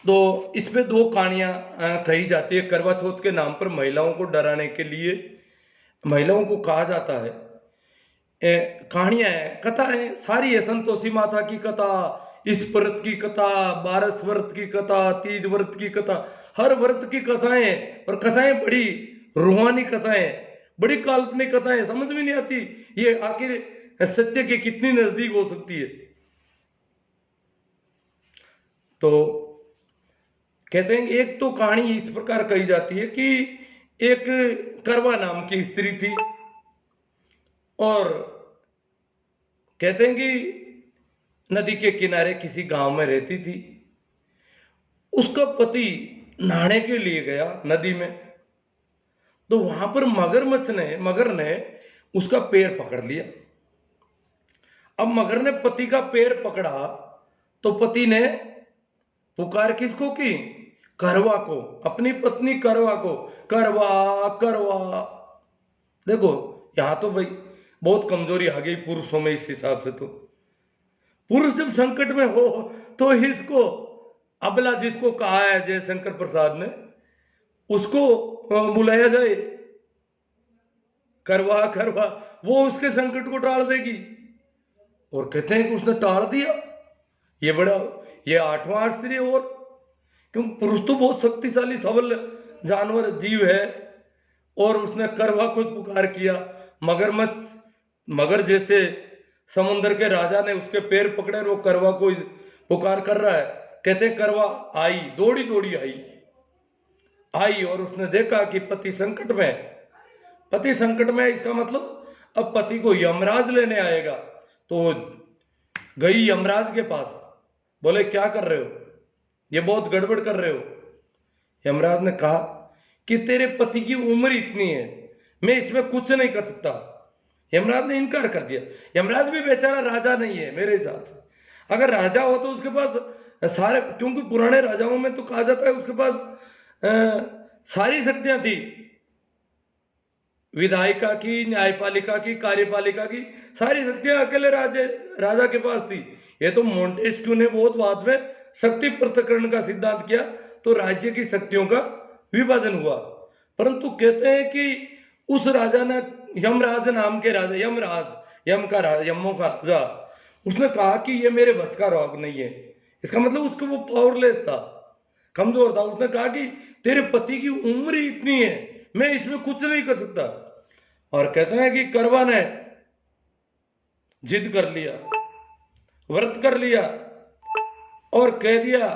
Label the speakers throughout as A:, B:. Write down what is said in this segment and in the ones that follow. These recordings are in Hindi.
A: तो इसमें दो कहानियां कही जाती है। करवा चौथ के नाम पर महिलाओं को डराने के लिए महिलाओं को कहा जाता है। कहानियां हैं, कथा है, सारी है। संतोषी माता की कथा, इस व्रत की कथा, बारस व्रत की कथा, तीज व्रत की कथा, हर व्रत की कथाएं हैं। और कथाएं बड़ी रूहानी कथाएं हैं, बड़ी काल्पनिक कथाएं, समझ में नहीं आती ये आखिर सत्य के कितनी नजदीक हो सकती है। तो कहते हैं कि एक तो कहानी इस प्रकार कही जाती है कि एक करवा नाम की स्त्री थी, और कहते हैं कि नदी के किनारे किसी गांव में रहती थी। उसका पति नहाने के लिए गया नदी में, तो वहां पर मगर ने उसका पैर पकड़ लिया। अब मगर ने पति का पैर पकड़ा, तो पति ने पुकार किसको की? करवा को, अपनी पत्नी करवा को, करवा करवा। देखो, यहां तो भाई बहुत कमजोरी आ गई पुरुषों में इस हिसाब से। तो पुरुष जब संकट में हो तो इसको अबला जिसको कहा है जयशंकर प्रसाद ने, उसको बुलाया जाए, करवा करवा, वो उसके संकट को टाल देगी। और कहते हैं कि उसने टाल दिया। ये बड़ा, ये आठवां आश्चर्य। और क्योंकि पुरुष तो बहुत शक्तिशाली सबल जानवर जीव है, और उसने करवा को पुकार किया। मगरमच्छ, मगर जैसे समुद्र के राजा ने उसके पैर पकड़े और वो करवा को पुकार कर रहा है। कहते हैं करवा आई, दौड़ी दौड़ी आई और उसने देखा कि पति संकट में है। पति संकट में है, इसका मतलब अब पति को यमराज लेने आएगा। तो गई यमराज के पास, बोले क्या कर रहे हो, ये बहुत गड़बड़ कर रहे हो। यमराज ने कहा कि तेरे पति की उम्र इतनी है, मैं इसमें कुछ नहीं कर सकता। यमराज ने इनकार कर दिया। यमराज भी बेचारा राजा नहीं है मेरे हिसाब से। अगर राजा हो तो उसके पास सारे, क्योंकि पुराने राजाओं में तो कहा जाता है उसके पास सारी शक्तियां थी, विधायिका की, न्यायपालिका की, कार्यपालिका की, सारी शक्तियां अकेले राजा के पास थी। ये तो मोंटेस्क्यू ने बहुत बाद में शक्ति पृथक्करण का सिद्धांत किया, तो राज्य की शक्तियों का विभाजन हुआ। परंतु कहते हैं कि उस राजा ने, यमराज नाम के राजा, यमों का राजा, उसने कहा कि ये मेरे बस का रोग नहीं है। इसका मतलब उसको वो पावरलेस था, कमजोर था। उसने कहा कि तेरे पति की उम्र ही इतनी है, मैं इसमें कुछ नहीं कर सकता। और कहते हैं कि करवा ने जिद कर लिया, व्रत कर लिया, और कह दिया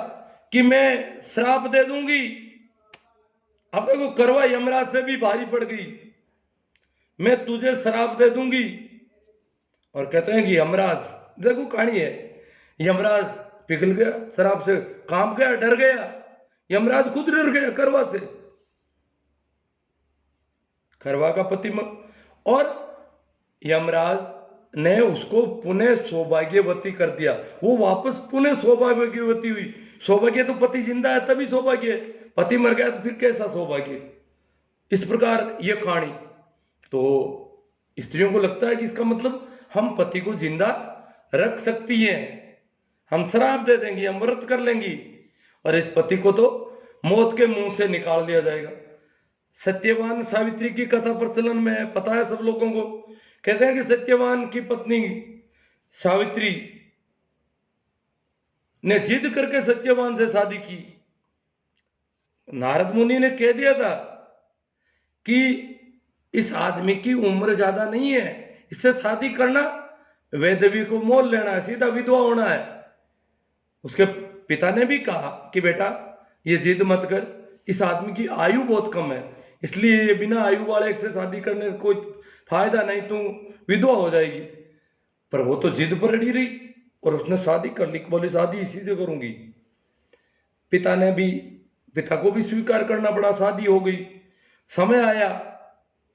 A: कि मैं श्राप दे दूंगी। अब देखो, करवा यमराज से भी भारी पड़ गई, मैं तुझे श्राप दे दूंगी। और कहते हैं कि यमराज, देखो कहानी है, यमराज पिघल गया शराब से, कांप गया, डर गया। यमराज खुद डर गया करवा से, करवा का पति और यमराज ने उसको पुनः सौभाग्यवती कर दिया। वो वापस पुनः सौभाग्यवती हुई। सौभाग्य तो पति जिंदा है तभी सौभाग्य है, पति मर गया तो फिर कैसा सौभाग्य। इस प्रकार ये कहानी। तो स्त्रियों को लगता है कि इसका मतलब हम पति को जिंदा रख सकती हैं, हम श्राप दे देंगी, हम व्रत कर लेंगी, और इस पति को तो मौत के मुंह से निकाल दिया जाएगा। सत्यवान सावित्री की कथा प्रचलन में है, पता है सब लोगों को। कहते हैं कि सत्यवान की पत्नी सावित्री ने जिद करके सत्यवान से शादी की। नारद मुनि ने कह दिया था कि इस आदमी की उम्र ज्यादा नहीं है, इससे शादी करना वैधवी को मोल लेना है, सीधा विधवा होना है। उसके पिता ने भी कहा कि बेटा ये जिद मत कर, इस आदमी की आयु बहुत कम है, इसलिए ये बिना आयु वाले से शादी करने कोई फायदा नहीं, तू विधवा हो जाएगी। पर वो तो जिद पर अड़ी रही और उसने शादी कर ली, बोली शादी इसी से करूंगी। पिता को भी स्वीकार करना पड़ा, शादी हो गई। समय आया,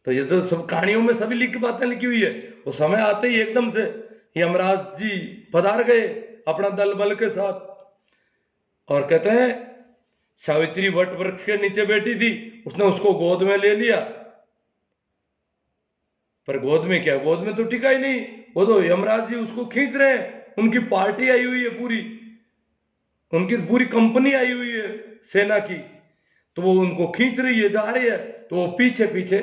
A: तो ये तो सब कहानियों में सभी लिख बातें लिखी हुई है। वो समय आते ही एकदम से यमराज जी पधार गए अपना दल बल के साथ, और कहते हैं सावित्री वट वृक्ष के नीचे बैठी थी, उसने उसको गोद में ले लिया। पर गोद में क्या, गोद में तो टिका ही नहीं, वो तो यमराज जी उसको खींच रहे हैं, उनकी पार्टी आई हुई है पूरी। उनकी पूरी कंपनी आई हुई है सेना की, तो वो उनको खींच रही है, जा रही है, तो वो पीछे पीछे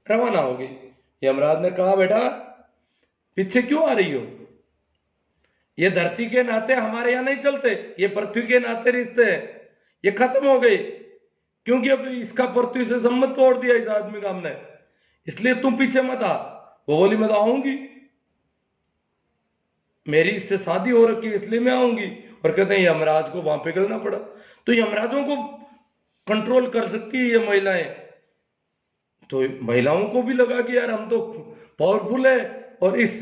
A: रवाना हो गई। यमराज ने कहा बेटा पीछे क्यों आ रही हो, ये धरती के नाते हमारे यहाँ नहीं चलते, ये पृथ्वी के नाते रिश्ते हैं, ये खत्म हो गए, क्योंकि अब इसका पृथ्वी से संबंध तोड़ दिया इस आदमी का हमने, इसलिए तुम पीछे मत आ। वो बोली मैं तो आऊंगी, मेरी इससे शादी हो रखी है इसलिए मैं आऊंगी। और कहते हैं यमराज को वहां पिघलना पड़ा। तो यमराजों को कंट्रोल कर सकती है ये महिलाएं, तो महिलाओं को भी लगा कि यार हम तो पावरफुल है और इस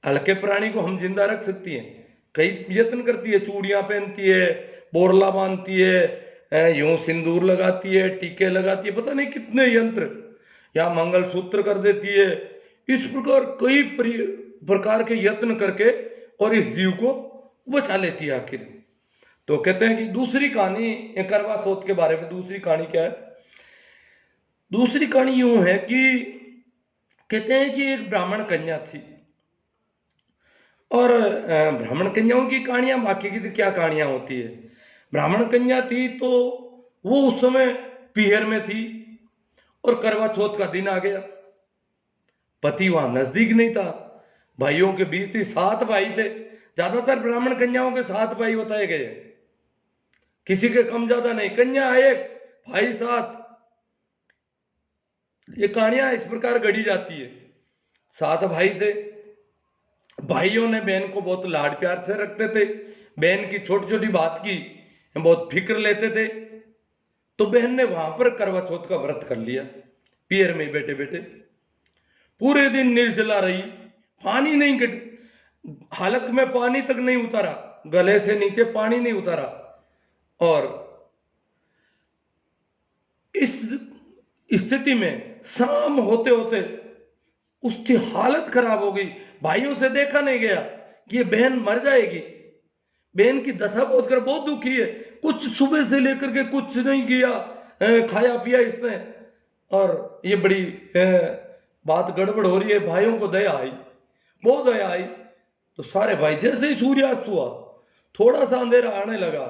A: हल्के प्राणी को हम जिंदा रख सकती हैं। कई यत्न करती है, चूड़ियां पहनती है, बोरला बांधती है, यूं सिंदूर लगाती है, टीके लगाती है, पता नहीं कितने यंत्र, या मंगलसूत्र कर देती है। इस प्रकार कई प्रकार के यत्न करके और इस जीव को बचा लेती है आखिर। तो कहते हैं कि दूसरी कहानी करवा चौथ के बारे में, दूसरी कहानी क्या है, दूसरी कहानी यूं है कि कहते हैं कि एक ब्राह्मण कन्या थी, और ब्राह्मण कन्याओं की कहानियां बाकी की क्या कहानियां होती है। ब्राह्मण कन्या थी तो वो उस समय पीहर में थी और करवा चौथ का दिन आ गया, पति वहां नजदीक नहीं था, भाइयों के बीच थी, 7 भाई थे, ज्यादातर ब्राह्मण कन्याओं के 7 भाई बताए गए, किसी के कम ज्यादा नहीं, कन्या 1 भाई 7। ये कहानियां इस प्रकार गढ़ी जाती है। 7 भाई थे, भाइयों ने बहन को बहुत लाड प्यार से रखते थे, बहन की छोटी छोटी बात की बहुत फिक्र लेते थे। तो बहन ने वहां पर करवा चौथ का व्रत कर लिया, पियर में बैठे बैठे पूरे दिन निर्जला रही, पानी नहीं हालत में पानी तक नहीं उतारा, गले से नीचे पानी नहीं उतारा। और इस स्थिति में शाम होते होते उसकी हालत खराब हो गई, भाइयों से देखा नहीं गया कि ये बहन मर जाएगी, बहन की दशा बहुत कर बहुत दुखी है, कुछ सुबह से लेकर के कुछ नहीं किया, खाया पिया इसने, और ये बड़ी बात गड़बड़ हो रही है। भाइयों को दया आई, बहुत दया आई। तो सारे भाई, जैसे ही सूर्यास्त हुआ, थोड़ा सा अंधेरा आने लगा,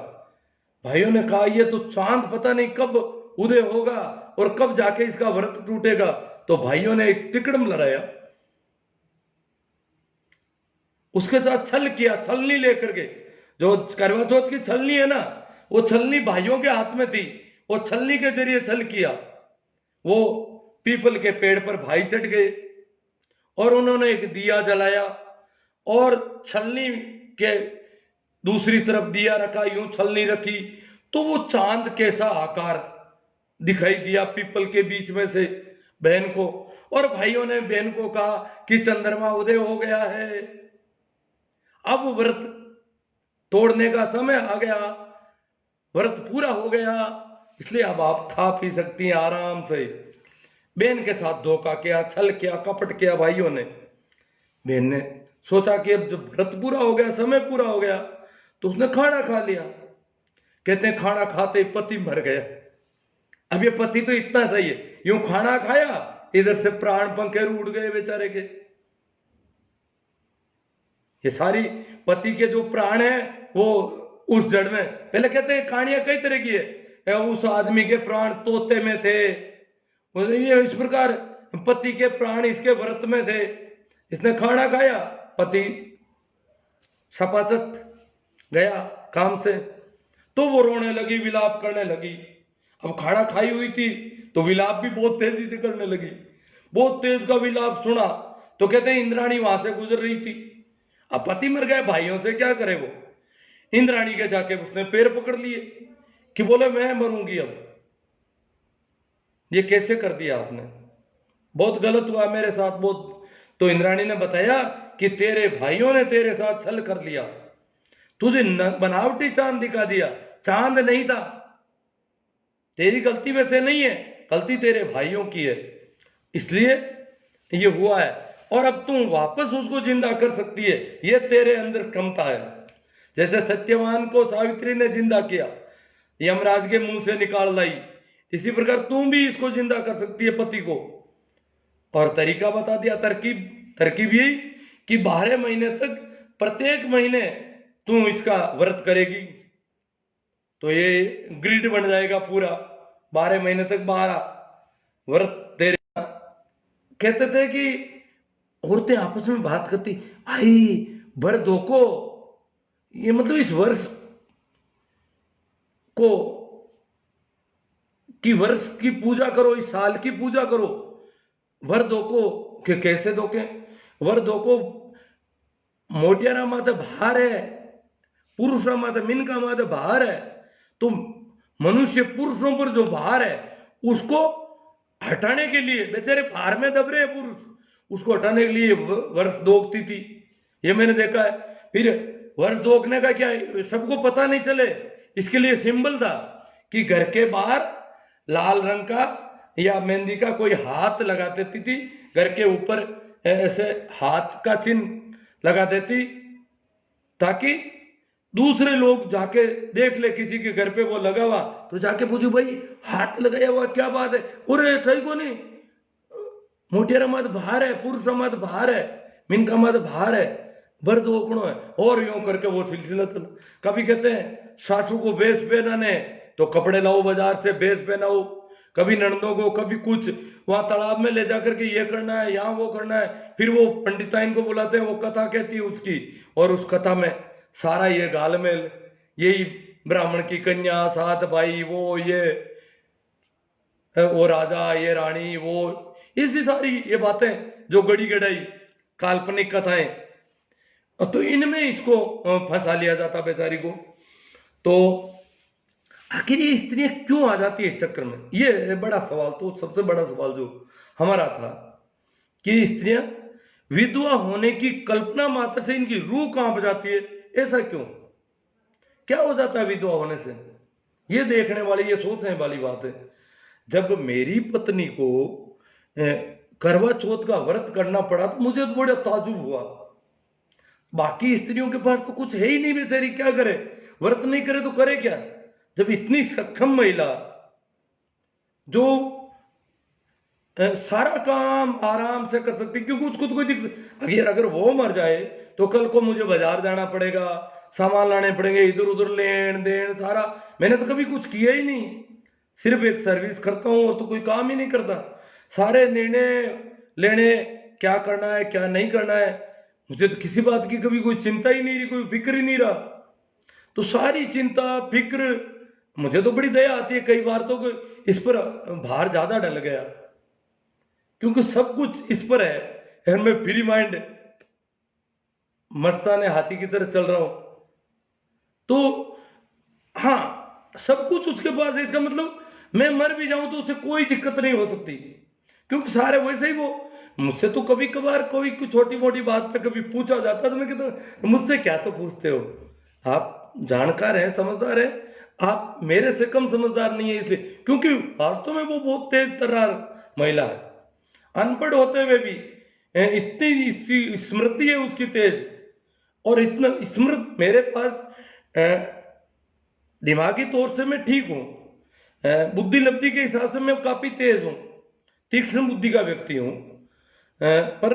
A: भाइयों ने कहा ये तो चांद पता नहीं कब उदय होगा और कब जाके इसका व्रत टूटेगा। तो भाइयों ने एक तिकड़म लड़ाया, उसके साथ छल किया, छलनी लेकर के, जो करवा चौथ की छलनी है ना, वो छलनी भाइयों के हाथ में थी, वो छलनी के जरिए छल किया। वो पीपल के पेड़ पर भाई चढ़ गए और उन्होंने एक दिया जलाया और छलनी के दूसरी तरफ दिया रखा, यूं छलनी रखी, तो वो चांद कैसा आकार दिखाई दिया पीपल के बीच में से बहन को। और भाइयों ने बहन को कहा कि चंद्रमा उदय हो गया है, अब व्रत तोड़ने का समय आ गया, व्रत पूरा हो गया, इसलिए अब आप खा पी सकती हैं आराम से। बहन के साथ धोखा किया, छल किया, कपट किया भाइयों ने। बहन ने सोचा कि अब जब व्रत पूरा हो गया, समय पूरा हो गया, तो उसने खाना खा लिया। कहते हैं खाना खाते ही पति मर गया। अब ये पति तो इतना सही है, यूं खाना खाया, इधर से प्राण पंखे उड़ गए बेचारे के। ये सारी पति के जो प्राण है वो उस जड़ में, पहले कहते हैं कहानियां कई तरह की है, उस आदमी के प्राण तोते में थे, ये इस प्रकार पति के प्राण इसके व्रत में थे। इसने खाना खाया, पति सपाचट गया काम से, तो वो रोने लगी, विलाप करने लगी। अब खाना खाई हुई थी तो विलाप भी बहुत तेजी से करने लगी, बहुत तेज का विलाप सुना। तो कहते हैं इंद्राणी वहां से गुजर रही थी, अब पति मर गए, भाइयों से क्या करे वो। इंद्राणी के जाके उसने पैर पकड़ लिए कि बोले मैं मरूंगी अब, ये कैसे कर दिया आपने, बहुत गलत हुआ मेरे साथ बहुत। तो इंद्राणी ने बताया कि तेरे भाइयों ने तेरे साथ छल कर लिया, तुझे बनावटी चांद दिखा दिया, चांद नहीं था, तेरी गलती में से नहीं है, गलती तेरे भाइयों की है, इसलिए ये हुआ है। और अब तू वापस उसको जिंदा कर सकती है, ये तेरे अंदर क्षमता है। जैसे सत्यवान को सावित्री ने जिंदा किया, यमराज के मुंह से निकाल लाई, इसी प्रकार तू भी इसको जिंदा कर सकती है पति को। और तरीका बता दिया, तरकीब यही कि 12 महीने तक प्रत्येक महीने तू इसका व्रत करेगी तो ये ग्रिड बन जाएगा पूरा, 12 महीने तक 12 व्रत तेरे। कहते थे कि औरतें आपस में बात करती, आई भर दो को, ये मतलब इस वर्ष को कि वर्ष की पूजा करो, इस साल की पूजा करो। वर दो को के कैसे दो के, वर दो को मोटियारा माते भार है, पुरुषा माते मिनका माते भार है। तो मनुष्य पुरुषों पर जो भार है उसको हटाने के लिए, बेचारे भार में दब रहे पुरुष, उसको हटाने के लिए वर्ष दोगती थी, ये मैंने देखा है। फिर वर्ष दोगने का क्या है, सबको पता नहीं चले, इसके लिए सिंबल था कि घर के बाहर लाल रंग का या मेहंदी का कोई हाथ लगा देती थी, घर के ऊपर ऐसे हाथ का चिन्ह लगा देती, ताकि दूसरे लोग जाके देख ले किसी के घर पे वो लगा हुआ, तो जाके पूछो भाई हाथ लगाया हुआ क्या बात है, अरे ठई को नहीं, मोटियारा मत बाहर है, पुरुष मत बाहर है, मिनका मत बाहर है, भर दो गुणों है। और यूं करके वो सिलसिला चला। कभी कहते हैं सासू को बेस पहनाने तो कपड़े लाओ बाजार से, बेस पहनाओ, कभी ननदों को कभी कुछ, वहां तालाब में ले जाकर के ये करना है, यहाँ वो करना है। फिर वो पंडिताइन को बुलाते हैं, वो कथा कहती है उसकी, और उस कथा में सारा ये गालमेल, यही ब्राह्मण की कन्या, सात भाई, वो राजा, ये रानी, वो इसी सारी ये बातें जो गड़ी गड़ाई काल्पनिक कथाएं, तो इनमें इसको फंसा लिया जाता बेचारी को। तो आखिर ये स्त्रियां क्यों आ जाती है इस चक्कर में, ये बड़ा सवाल, तो सबसे बड़ा सवाल जो हमारा था कि स्त्रियां विधवा होने की कल्पना मात्र से इनकी रूह कांप जाती है, ऐसा क्यों, क्या हो जाता है विधवा होने से। ये देखने वाली, ये सोचने वाली बात है। जब मेरी पत्नी को करवा चौथ का व्रत करना पड़ा तो मुझे तो बड़ा ताजुब हुआ। बाकी स्त्रियों के पास तो कुछ है ही नहीं, बेचारी क्या करे, व्रत नहीं करे तो करे क्या। जब इतनी सक्षम महिला जो सारा काम आराम से कर सकती, क्योंकि उसको तो कोई दिक्कत, अगर वो मर जाए तो कल को मुझे बाजार जाना पड़ेगा, सामान लाने पड़ेंगे, इधर उधर लेन देन सारा, मैंने तो कभी कुछ किया ही नहीं, सिर्फ एक सर्विस करता हूं और तो कोई काम ही नहीं करता। सारे निर्णय लेने, क्या करना है क्या नहीं करना है, मुझे तो किसी बात की कभी कोई चिंता ही नहीं रही, कोई फिक्र ही नहीं रहा। तो सारी चिंता फिक्र, मुझे तो बड़ी दया आती है कई बार, तो इस पर भार ज्यादा डल गया, क्योंकि सब कुछ इस पर है और मैं फ्री माइंड मस्ताने हाथी की तरह चल रहा हूं। तो हाँ, सब कुछ उसके पास है, इसका मतलब मैं मर भी जाऊं तो उसे कोई दिक्कत नहीं हो सकती, क्योंकि सारे वैसे ही। वो मुझसे तो कभी कभार कोई कुछ छोटी मोटी बात पे कभी पूछा जाता तो मैं कहता, मुझसे क्या तो पूछते हो, आप जानकार हैं, समझदार हैं, आप मेरे से कम समझदार नहीं है, इसलिए, क्योंकि वास्तव में वो बहुत तेज तर्रार महिला है, अनपढ़ होते हुए भी इतनी स्मृति है उसकी तेज, और इतना स्मृत मेरे पास दिमागी तौर से मैं ठीक हूं, बुद्धि लब्धि के हिसाब से मैं काफी तेज हूं, तीक्ष्ण बुद्धि का व्यक्ति हूं, पर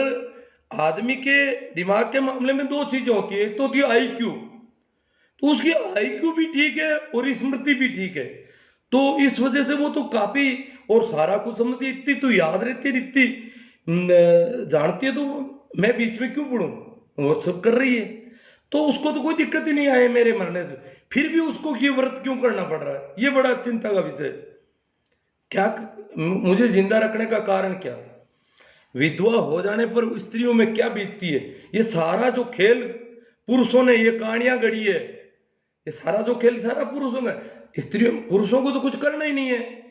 A: आदमी के दिमाग के मामले में दो चीजें होती है, एक तो होती है आईक्यू, तो उसकी आईक्यू भी ठीक है और स्मृति भी ठीक है, तो इस वजह से वो तो काफी और सारा कुछ समझती, इतनी तो याद रहती है, इतनी जानती है, तो मैं बीच में क्यों पढ़ूं, वो सब कर रही है, तो उसको तो कोई दिक्कत ही नहीं आए मेरे मरने से, फिर भी उसको ये व्रत क्यों करना पड़ रहा है, ये बड़ा चिंता का विषय। क्या मुझे जिंदा रखने का कारण क्या, विधवा हो जाने पर स्त्रियों में क्या बीतती है, ये सारा जो खेल पुरुषों ने ये कहानियां गढ़ी है, ये सारा जो खेल सारा पुरुषों का, स्त्रियों पुरुषों को तो कुछ करना ही नहीं है।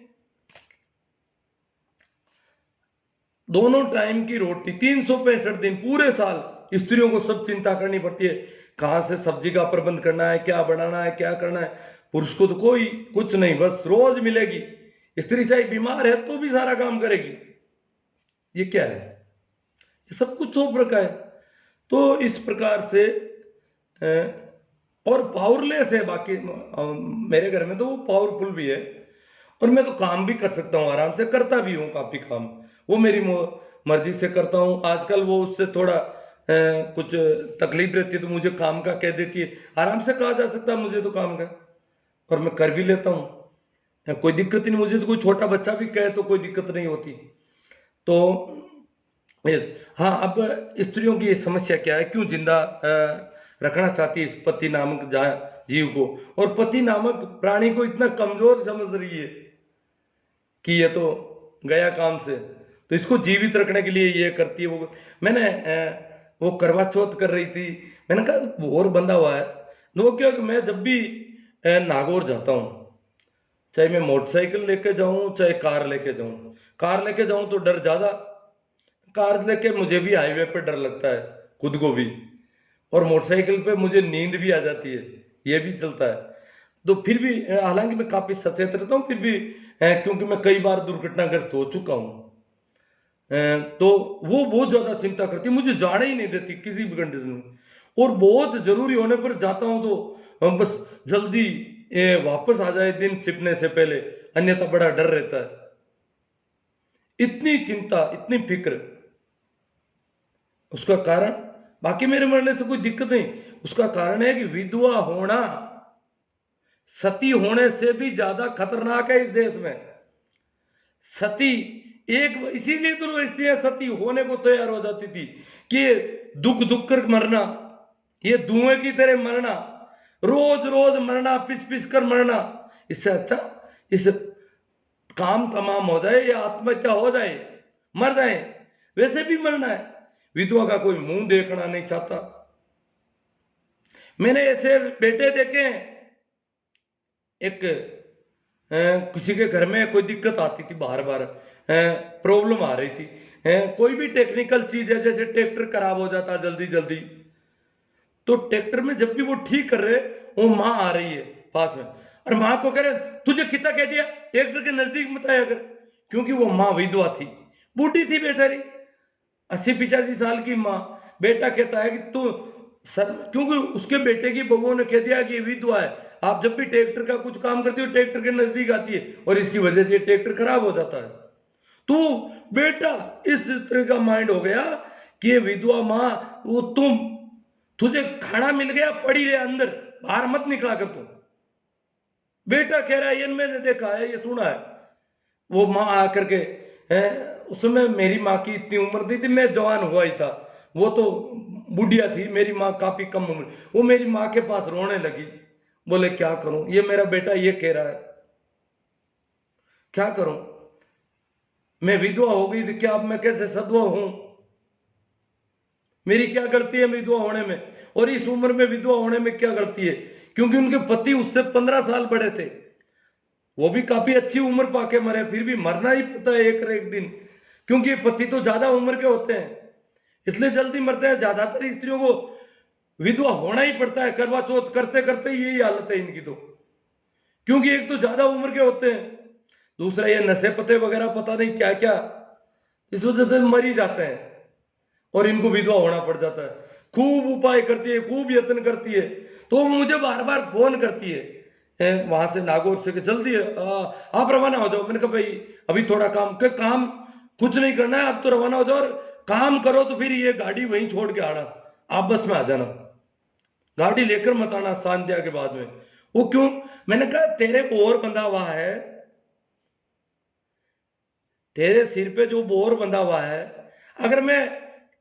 A: दोनों टाइम की रोटी 365 दिन पूरे साल स्त्रियों को सब चिंता करनी पड़ती है, कहां से सब्जी का प्रबंध करना है, क्या बनाना है, क्या करना है। पुरुष को तो कोई कुछ नहीं, बस रोज मिलेगी, स्त्री चाहे बीमार है तो भी सारा काम करेगी। ये क्या है, ये सब कुछ हो रखा है। तो इस प्रकार से और पावरलेस है, बाकी मेरे घर में तो वो पावरफुल भी है, और मैं तो काम भी कर सकता हूँ, आराम से करता भी हूँ काफी काम, वो मेरी मर्जी से करता हूँ। आजकल वो उससे थोड़ा कुछ तकलीफ रहती है तो मुझे काम का कह देती है। आराम से कहा जा सकता है मुझे तो काम का, और मैं कर भी लेता हूँ, कोई दिक्कत ही नहीं। मुझे तो कोई छोटा बच्चा भी कहे तो कोई दिक्कत नहीं होती। तो हाँ, अब स्त्रियों की ये समस्या क्या है, क्यों जिंदा रखना चाहती है इस पति नामक जीव को, और पति नामक प्राणी को इतना कमजोर समझ रही है कि ये तो गया काम से, तो इसको जीवित रखने के लिए ये करती है वो। मैंने वो करवा चौथ कर रही थी, मैंने कहा और बंधा हुआ है। तो वो क्या कि मैं जब भी नागौर जाता हूँ, चाहे मैं मोटरसाइकिल लेके जाऊं चाहे कार लेके जाऊं, कार लेके जाऊं तो डर ज्यादा, कार लेके मुझे भी हाईवे पे डर लगता है खुद को भी, और मोटरसाइकिल पे मुझे नींद भी आ जाती है, ये भी चलता है। तो फिर भी हालांकि मैं काफी सचेत रहता हूँ, फिर भी क्योंकि मैं कई बार दुर्घटनाग्रस्त हो चुका हूँ, तो वो बहुत ज्यादा चिंता करती है, मुझे जाने ही नहीं देती किसी भी कंडीशन में, और बहुत जरूरी होने पर जाता हूँ तो बस जल्दी वापस आ जाए दिन छिपने से पहले, अन्यथा बड़ा डर रहता है। इतनी चिंता, इतनी फिक्र। उसका कारण, बाकी मेरे मरने से कोई दिक्कत नहीं, उसका कारण है कि विधवा होना सती होने से भी ज्यादा खतरनाक है इस देश में। सती एक, इसीलिए तो स्त्रियां सती होने को तैयार हो जाती थी कि दुख दुख कर मरना, ये धुएं की तरह मरना, रोज रोज मरना, पिस पिस कर मरना, इससे अच्छा इस काम तमाम हो जाए या आत्महत्या हो जाए, मर जाए, वैसे भी मरना है। विधवा का कोई मुंह देखना नहीं चाहता। मैंने ऐसे बेटे देखे हैं, एक किसी के घर में कोई दिक्कत आती थी, बार बार प्रॉब्लम आ रही थी, कोई भी टेक्निकल चीज है, जैसे ट्रैक्टर खराब हो जाता जल्दी जल्दी, तो ट्रैक्टर में जब भी वो ठीक कर रहे, वो माँ आ रही है पास में, और माँ को कह रहे तुझे कितना कह दिया ट्रैक्टर के नजदीक मत आया कर, क्योंकि वो माँ विधवा थी, बूढ़ी थी बेचारी, 80-85 साल की माँ। बेटा कहता है कि तू सर, क्योंकि उसके बेटे की बहुओं ने कह दिया कि ये विधवा है, आप जब भी ट्रैक्टर का कुछ काम करते हो ट्रैक्टर के नजदीक आती है, और इसकी वजह से ट्रैक्टर खराब हो जाता है। तो बेटा इस तरह का माइंड हो गया कि ये विधवा माँ, वो तुझे खाना मिल गया, पड़ी रहे अंदर, बाहर मत निकला कर तू। बेटा कह रहा है ये मैंने देखा है, ये सुना है। वो माँ आकर के, उस समय मेरी माँ की इतनी उम्र नहीं थी, मैं जवान हुआ ही था, वो तो बुढ़िया थी, मेरी माँ काफी कम उम्र। वो मेरी माँ के पास रोने लगी, बोले क्या करूं, ये मेरा बेटा ये कह रहा है, क्या करूं, मैं विधवा हो गई थी, क्या अब मैं कैसे सधवा हूं, मेरी क्या गलती है विधवा होने में, और इस उम्र में विधवा होने में क्या गलती है, क्योंकि उनके पति उससे 15 साल बड़े थे, वो भी काफी अच्छी उम्र पाके मरे, फिर भी मरना ही पड़ता है एक न एक दिन, क्योंकि पति तो ज्यादा उम्र के होते हैं, इसलिए जल्दी मरते हैं। ज्यादातर स्त्रियों को विधवा होना ही पड़ता है, करवा चौथ करते करते यही हालत है इनकी तो, क्योंकि एक तो ज्यादा उम्र के होते हैं, दूसरा ये नशे पते वगैरह पता नहीं क्या क्या, इस वजह से मर ही जाते हैं, और इनको विधवा होना पड़ जाता है। खूब उपाय करती है, खूब यत्न करती है, तो वो मुझे बार बार फोन करती है वहां से नागौर से कि जल्दी आप रवाना हो जाओ। मैंने कहा भाई अभी थोड़ा काम कुछ नहीं करना है, आप तो रवाना हो जाओ, और काम करो तो फिर ये गाड़ी वहीं छोड़ के आना, आप बस में आ जाना, गाड़ी लेकर मत आना संध्या के बाद में। वो क्यों, मैंने कहा तेरे बोर बंधा हुआ है, तेरे सिर पे जो बोर बंधा हुआ है, अगर मैं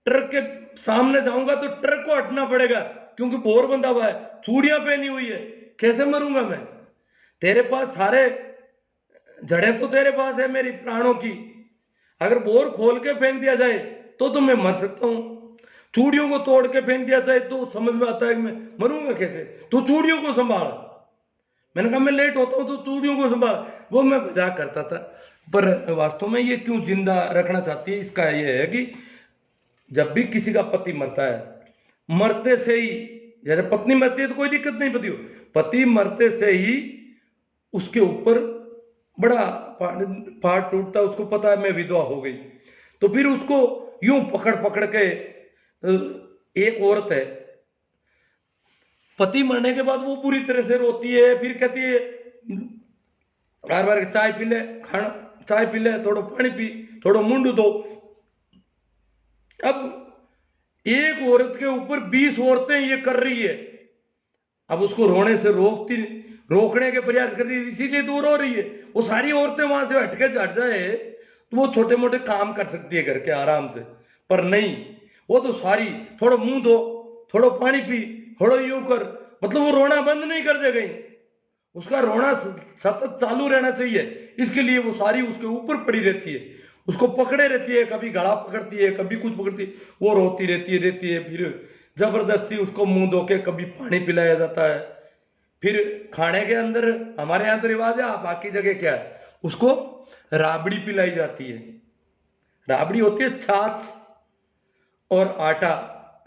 A: ट्रक के सामने जाऊंगा तो ट्रक को हटना पड़ेगा, क्योंकि बोर बंधा हुआ है, चूड़ियां पहनी हुई है, कैसे मरूंगा मैं। तेरे पास सारे जड़ें तो तेरे पास है मेरी प्राणों की, अगर बोर खोल के फेंक दिया जाए तो मैं मर सकता हूं, चूड़ियों को तोड़ के फेंक दिया जाए तो समझ में आता है कि मैं मरूंगा कैसे, तो चूड़ियों को संभाल। मैंने कहा मैं लेट होता हूं तो चूड़ियों को संभाल, वो मैं मजाक करता था। पर वास्तव में ये क्यों जिंदा रखना चाहती है, इसका ये है कि जब भी किसी का पति मरता है, मरते से ही, जैसे पत्नी मरती है तो कोई दिक्कत नहीं, पति मरते से ही उसके ऊपर बड़ा फाड़ टूटता है, उसको पता है मैं विधवा हो गई, तो फिर उसको यूं पकड़ पकड़ के, एक औरत है पति मरने के बाद वो पूरी तरह से रोती है, फिर कहती है बार बार चाय पी ले, खाना चाय पी ले, थोड़ा पानी पी, थोड़ा मुंड दो। अब एक औरत के ऊपर 20 औरतें ये कर रही है। अब उसको रोने से रोकने के प्रयास कर रही है, इसीलिए तो वो रो रही है। वो सारी औरतें वहां से हटके हट जाए तो वो छोटे मोटे काम कर सकती है घर के आराम से, पर नहीं, वो तो सारी थोड़ा मुंह धो, थोड़ा पानी पी, थोड़ा यूं कर, मतलब वो रोना बंद नहीं कर दे गई। उसका रोना सतत चालू रहना चाहिए, इसके लिए वो सारी उसके ऊपर पड़ी रहती है, उसको पकड़े रहती है, कभी गला पकड़ती है, कभी कुछ पकड़ती है, वो रोती रहती है। फिर जबरदस्ती उसको मुंह धो के कभी पानी पिलाया जाता है। फिर खाने के अंदर हमारे यहाँ तो रिवाज है, बाकी जगह क्या है, उसको राबड़ी पिलाई जाती है। राबड़ी होती है छाछ और आटा,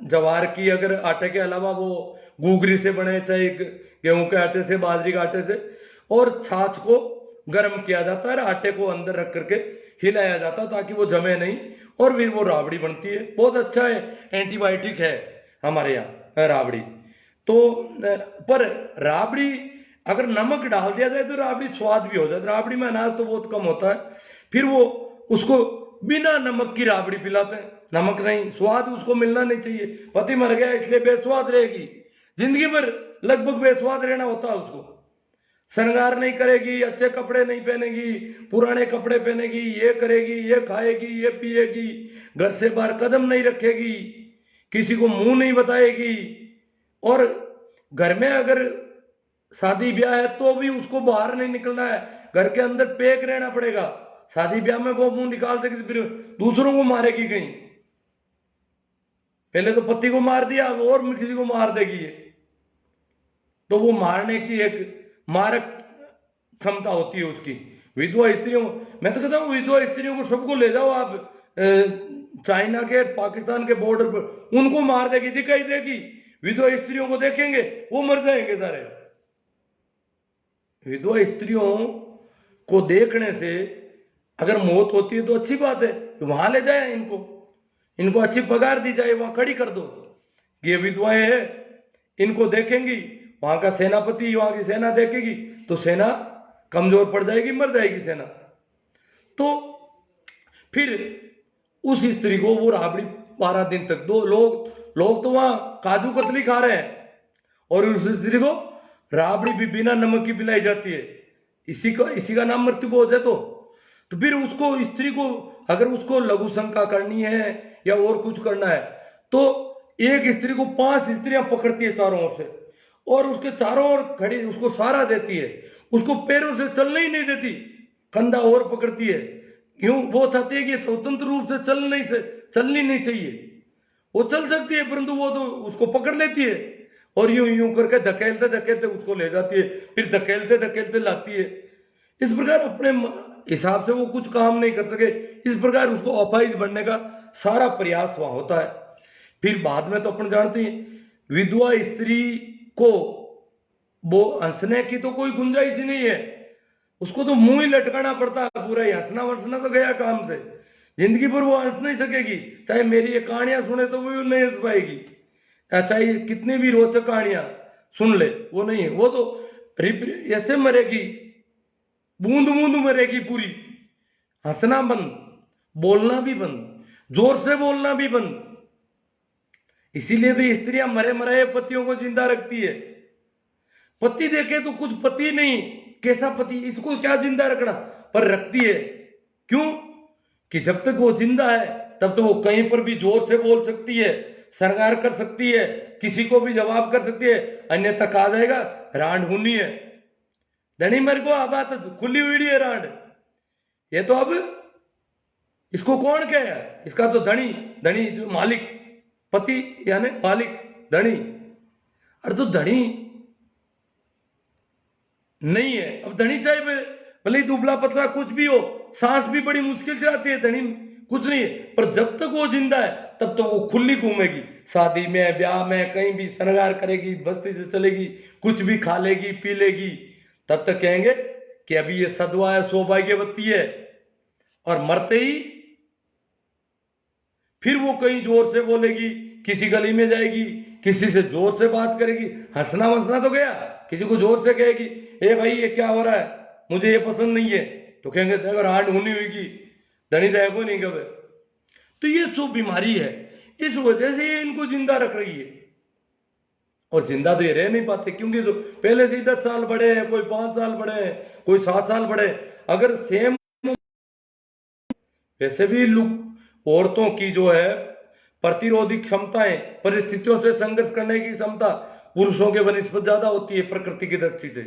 A: जवार की, अगर आटे के अलावा वो घूगरी से बने, चाहे गेहूं के आटे से, बाजरी के आटे से, और छाछ को गर्म किया जाता है, आटे को अंदर रख करके हिलाया जाता है ताकि वो जमे नहीं, और फिर वो राबड़ी बनती है। बहुत अच्छा है, एंटीबायोटिक है हमारे यहाँ राबड़ी तो। पर राबड़ी अगर नमक डाल दिया जाए तो राबड़ी स्वाद भी हो जाता है। राबड़ी में अनाज तो बहुत कम होता है, फिर वो उसको बिना नमक की राबड़ी पिलाते हैं। नमक नहीं, स्वाद उसको मिलना नहीं चाहिए। पति मर गया इसलिए बेस्वाद रहेगी, जिंदगी भर लगभग बेस्वाद रहना होता है उसको। श्रृंगार नहीं करेगी, अच्छे कपड़े नहीं पहनेगी, पुराने कपड़े पहनेगी, ये करेगी, ये खाएगी, ये पिएगी, घर से बाहर कदम नहीं रखेगी, किसी को मुंह नहीं बताएगी, और घर में अगर शादी ब्याह है तो भी उसको बाहर नहीं निकलना है, घर के अंदर पैक रहना पड़ेगा। शादी ब्याह में वो मुंह निकाल देगी तो फिर दूसरों को मारेगी कहीं। पहले तो पति को मार दिया, अब और किसी को मार देगी ये। तो वो मारने की एक मारक क्षमता होती है उसकी। विधवा स्त्रियों, मैं तो कहता हूँ विधवा स्त्रियों को सबको ले जाओ आप चाइना के, पाकिस्तान के बॉर्डर पर, उनको मार देगी, दिखाई देगी। विधवा स्त्रियों को देखेंगे वो मर जाएंगे सारे। विधवा स्त्रियों को देखने से अगर मौत होती है तो अच्छी बात है, वहां ले जाए इनको अच्छी पगार दी जाए, वहां खड़ी कर दो। ये विधवाएं हैं, इनको देखेंगी वहां का सेनापति, वहां की सेना देखेगी तो सेना कमजोर पड़ जाएगी, मर जाएगी सेना। तो फिर उस स्त्री को वो राबड़ी 12 दिन तक, दो लोग तो वहां काजू कतली खा रहे हैं, और उस स्त्री को राबड़ी भी बिना नमक की पिलाई जाती है। इसी का नाम मृत्यु भोज है। तो फिर उसको, स्त्री को अगर उसको लघु शंका करनी है या और कुछ करना है तो एक स्त्री को 5 स्त्रियां पकड़ती है चारों ओर से, और उसके चारों ओर खड़ी उसको सहारा देती है, उसको पैरों से चलने ही नहीं देती, कंधा और पकड़ती है। क्यों? वो चाहती है कि स्वतंत्र रूप से चलनी नहीं चाहिए। वो चल सकती है परंतु वो तो उसको पकड़ लेती है और यूं यूं करके धकेलते धकेलते उसको ले जाती है, फिर धकेलते धकेलते लाती है। इस प्रकार अपने हिसाब से वो कुछ काम नहीं कर सके, इस प्रकार उसको अपाहिज बनने का सारा प्रयास वहां होता है। फिर बाद में तो अपन जानते हैं विधवा स्त्री को वो हंसने की तो कोई गुंजाइश ही नहीं है, उसको तो मुंह ही लटकाना पड़ता है पूरा ही। हंसना वंसना तो गया काम से, जिंदगी भर वो हंस नहीं सकेगी। चाहे मेरी ये कहानियां सुने तो वो नहीं हंस पाएगी, चाहे कितनी भी रोचक कहानियां सुन ले वो नहीं है। वो तो ऐसे मरेगी, बूंद बूंद मरेगी पूरी। हंसना बंद, बोलना भी बंद, जोर से बोलना भी बंद। इसीलिए तो स्त्रियां मरे मराए पतियों को जिंदा रखती है। पति देखे तो कुछ पति नहीं, कैसा पति, इसको क्या जिंदा रखना, पर रखती है। क्यों? कि जब तक वो जिंदा है तब तो वो कहीं पर भी जोर से बोल सकती है, श्रृंगार कर सकती है, किसी को भी जवाब कर सकती है, अन्यथा कहा जाएगा रांड हुनी है, धनी मेरे को अब बात खुली हुई है रांड। ये तो अब इसको कौन कहे, इसका तो धनी जो मालिक, पति यानी मालिक, धनी। अरे तो धनी नहीं है, अब धनी चाहे भले ही दुबला पतला कुछ भी हो, सांस भी बड़ी मुश्किल से आती है, धनी कुछ नहीं है, पर जब तक वो जिंदा है तब तक वो खुली घूमेगी, शादी में ब्याह में कहीं भी श्रृंगार करेगी, बस्ती से चलेगी, कुछ भी खा लेगी पी लेगी। तब तक कहेंगे कि अभी ये सदवा है, सौभाग्यवती है। और मरते ही फिर वो कहीं जोर से बोलेगी, किसी गली में जाएगी, किसी से जोर से बात करेगी। हंसना वंसना तो गया, किसी को जोर से कहेगी ए भाई ये क्या हो रहा है, मुझे ये पसंद नहीं है, तो कहेंगे देखो रांड होनी हुई, धनी देखो नहीं कब। तो ये जो बीमारी है इस वजह से ये इनको जिंदा रख रही है। और जिंदा तो ये रह नहीं पाते, क्योंकि तो पहले से ही 10 साल बड़े हैं, कोई 5 साल बड़े हैं, कोई 7 साल बड़े हैं। अगर सेम वैसे भी औरतों की जो है प्रतिरोधी क्षमताएं, परिस्थितियों से संघर्ष करने की क्षमता पुरुषों के बनिस्बत ज्यादा होती है प्रकृति की दृष्टि से,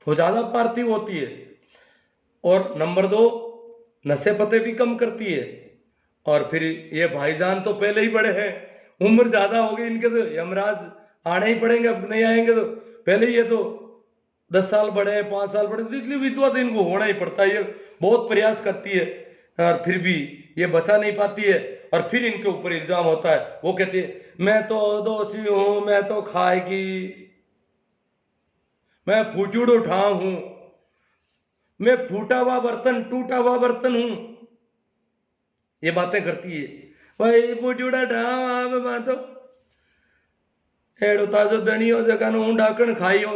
A: वो ज्यादा पार्थिव होती है। और नंबर 2, नशे पते भी कम करती है। और फिर ये भाईजान तो पहले ही बड़े हैं, उम्र ज्यादा हो गई इनके, तो यमराज आने ही पड़ेंगे, अब नहीं आएंगे तो पहले ही ये तो 10 साल बड़े हैं, 5 साल बड़े, तो इसलिए विधवा तो इनको होना ही पड़ता है। ये बहुत प्रयास करती है और फिर भी ये बचा नहीं पाती है। और फिर इनके ऊपर इल्जाम होता है, वो कहती है मैं तो दोषी हूं, मैं तो खाएगी, मैं फूटूड़ उठा हूं, मैं फूटा हुआ बर्तन, टूटा हुआ बर्तन हूं, ये बातें करती है। भाई फूटूड़ा ढाब मैं तो एड़ो ताजो दनियो जगह ऊं डाकण खाइयो,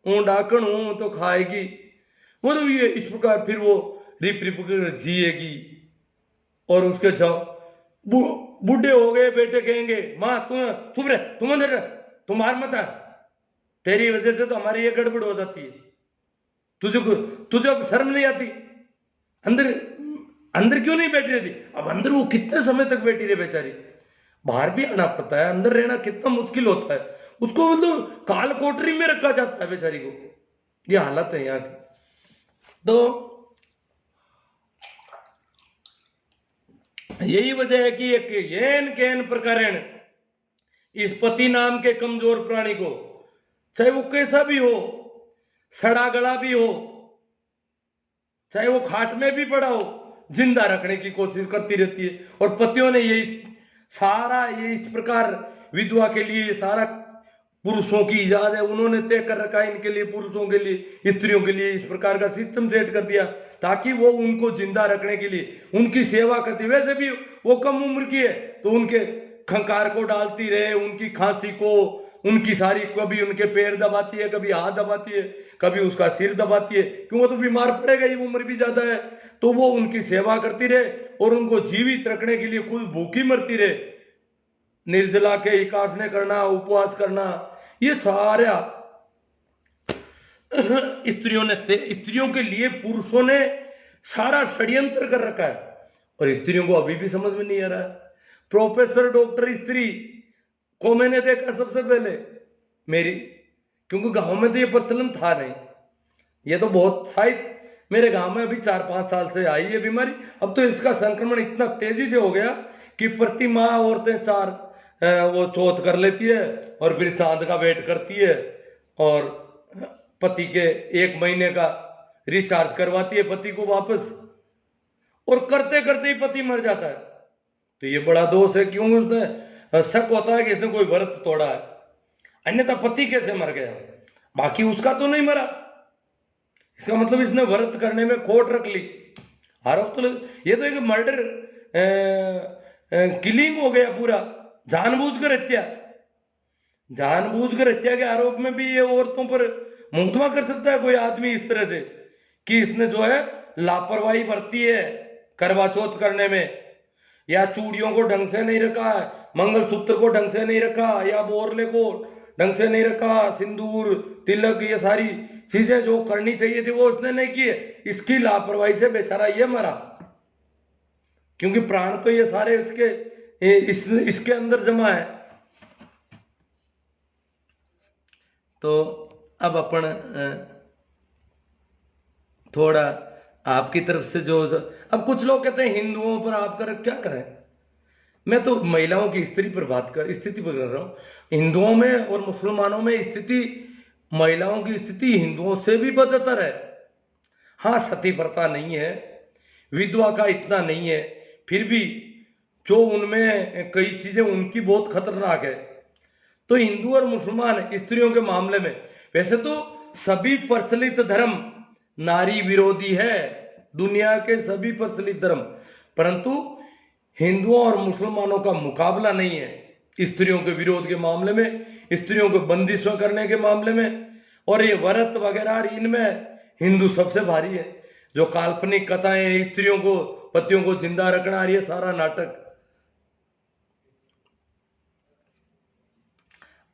A: ऊं डाकण हूं तो खाएगी, मतलब ये इस प्रकार फिर वो रिप रिप कर जिएगी। और उसके बूढ़े हो गए बेटे कहेंगे माँ तुम चुप रहे, तुम अंदर रह, तुम मार मत आ, तेरी वजह से तो हमारी ये गड़बड़ हो जाती है, तुझे अब शर्म नहीं आती, अंदर अंदर क्यों नहीं बैठी रहती? अब अंदर वो कितने समय तक बैठी रहे बेचारी, बाहर भी आना पड़ता है, अंदर रहना कितना मुश्किल होता है, उसको मतलब काल कोठरी में रखा जाता है बेचारी को। ये हालत है यहाँ की। तो यही वजह है कि एक येन केन प्रकारेण इस पति नाम के कमजोर प्राणी को, चाहे वो कैसा भी हो, सड़ा गला भी हो, चाहे वो खाट में भी पड़ा हो, जिंदा रखने की कोशिश करती रहती है। और पतियों ने ये इस प्रकार विधवा के लिए सारा पुरुषों की इजाजत है, उन्होंने तय कर रखा है इनके लिए, पुरुषों के लिए, स्त्रियों के लिए इस प्रकार का सिस्टम सेट कर दिया ताकि वो उनको जिंदा रखने के लिए उनकी सेवा करती। वैसे भी वो कम उम्र की है तो उनके खंकार को डालती रहे, उनकी खांसी को, उनकी सारी, कभी उनके पैर दबाती है, कभी हाथ दबाती है, कभी उसका सिर दबाती है, क्यों वो तो बीमार पड़ेगा ही, उम्र भी ज्यादा है, तो वो उनकी सेवा करती रहे और उनको जीवित रखने के लिए खुद भूखी मरती रहे। निर्जला के एकादशी करना, उपवास करना, ये सारा स्त्रियों के लिए पुरुषों ने सारा षड्यंत्र कर रखा है और स्त्रियों को अभी भी समझ में नहीं आ रहा है। प्रोफेसर डॉक्टर स्त्री को मैंने देखा सबसे पहले मेरी, क्योंकि गांव में तो ये प्रचलन था नहीं, ये तो बहुत शायद मेरे गांव में अभी 4-5 साल से आई है बीमारी। अब तो इसका संक्रमण इतना तेजी से हो गया कि प्रति माह औरतें 4 वो चौथ कर लेती है और फिर चांद का वेट करती है और पति के 1 महीने का रिचार्ज करवाती है पति को वापस, और करते करते ही पति मर जाता है। तो ये बड़ा दोष है, क्यों उसने शक होता है कि इसने कोई व्रत तोड़ा है, अन्यथा पति कैसे मर गया, बाकी उसका तो नहीं मरा, इसका मतलब इसने व्रत करने में खोट रख ली, आरोप तो ये तो एक मर्डर किलिंग हो गया पूरा, जानबूझकर हत्या के आरोप में भी ये औरतों पर मुकदमा कर सकता है कोई आदमी इस तरह से कि इसने जो है लापरवाही बरती है करवा चौथ करने में, या चूड़ियों को ढंग से नहीं रखा, मंगलसूत्र को ढंग से नहीं रखा, या बोरले को ढंग से नहीं रखा, सिंदूर तिलक ये सारी चीजें जो करनी चाहिए थी वो उसने नहीं की है। इसकी लापरवाही से बेचारा ये मरा, क्योंकि प्राण तो ये सारे इसके अंदर जमा है। तो अब अपन थोड़ा आपकी तरफ से जो अब कुछ लोग कहते हैं हिंदुओं पर आप क्या करें, मैं तो महिलाओं की स्थिति पर कर रहा हूं। हिंदुओं में और मुसलमानों में स्थिति, महिलाओं की स्थिति हिंदुओं से भी बदतर है। हाँ, सती प्रथा नहीं है, विधवा का इतना नहीं है, फिर भी जो उनमें कई चीजें उनकी बहुत खतरनाक है। तो हिंदू और मुसलमान स्त्रियों के मामले में वैसे तो सभी प्रचलित धर्म नारी विरोधी है, दुनिया के सभी प्रचलित धर्म, परंतु हिंदुओं और मुसलमानों का मुकाबला नहीं है स्त्रियों के विरोध के मामले में, स्त्रियों को बंदिशों करने के मामले में। और ये व्रत वगैरह इनमें हिंदू सबसे भारी है। जो काल्पनिक कथाएं स्त्रियों को पतियों को जिंदा रखना, और ये सारा नाटक।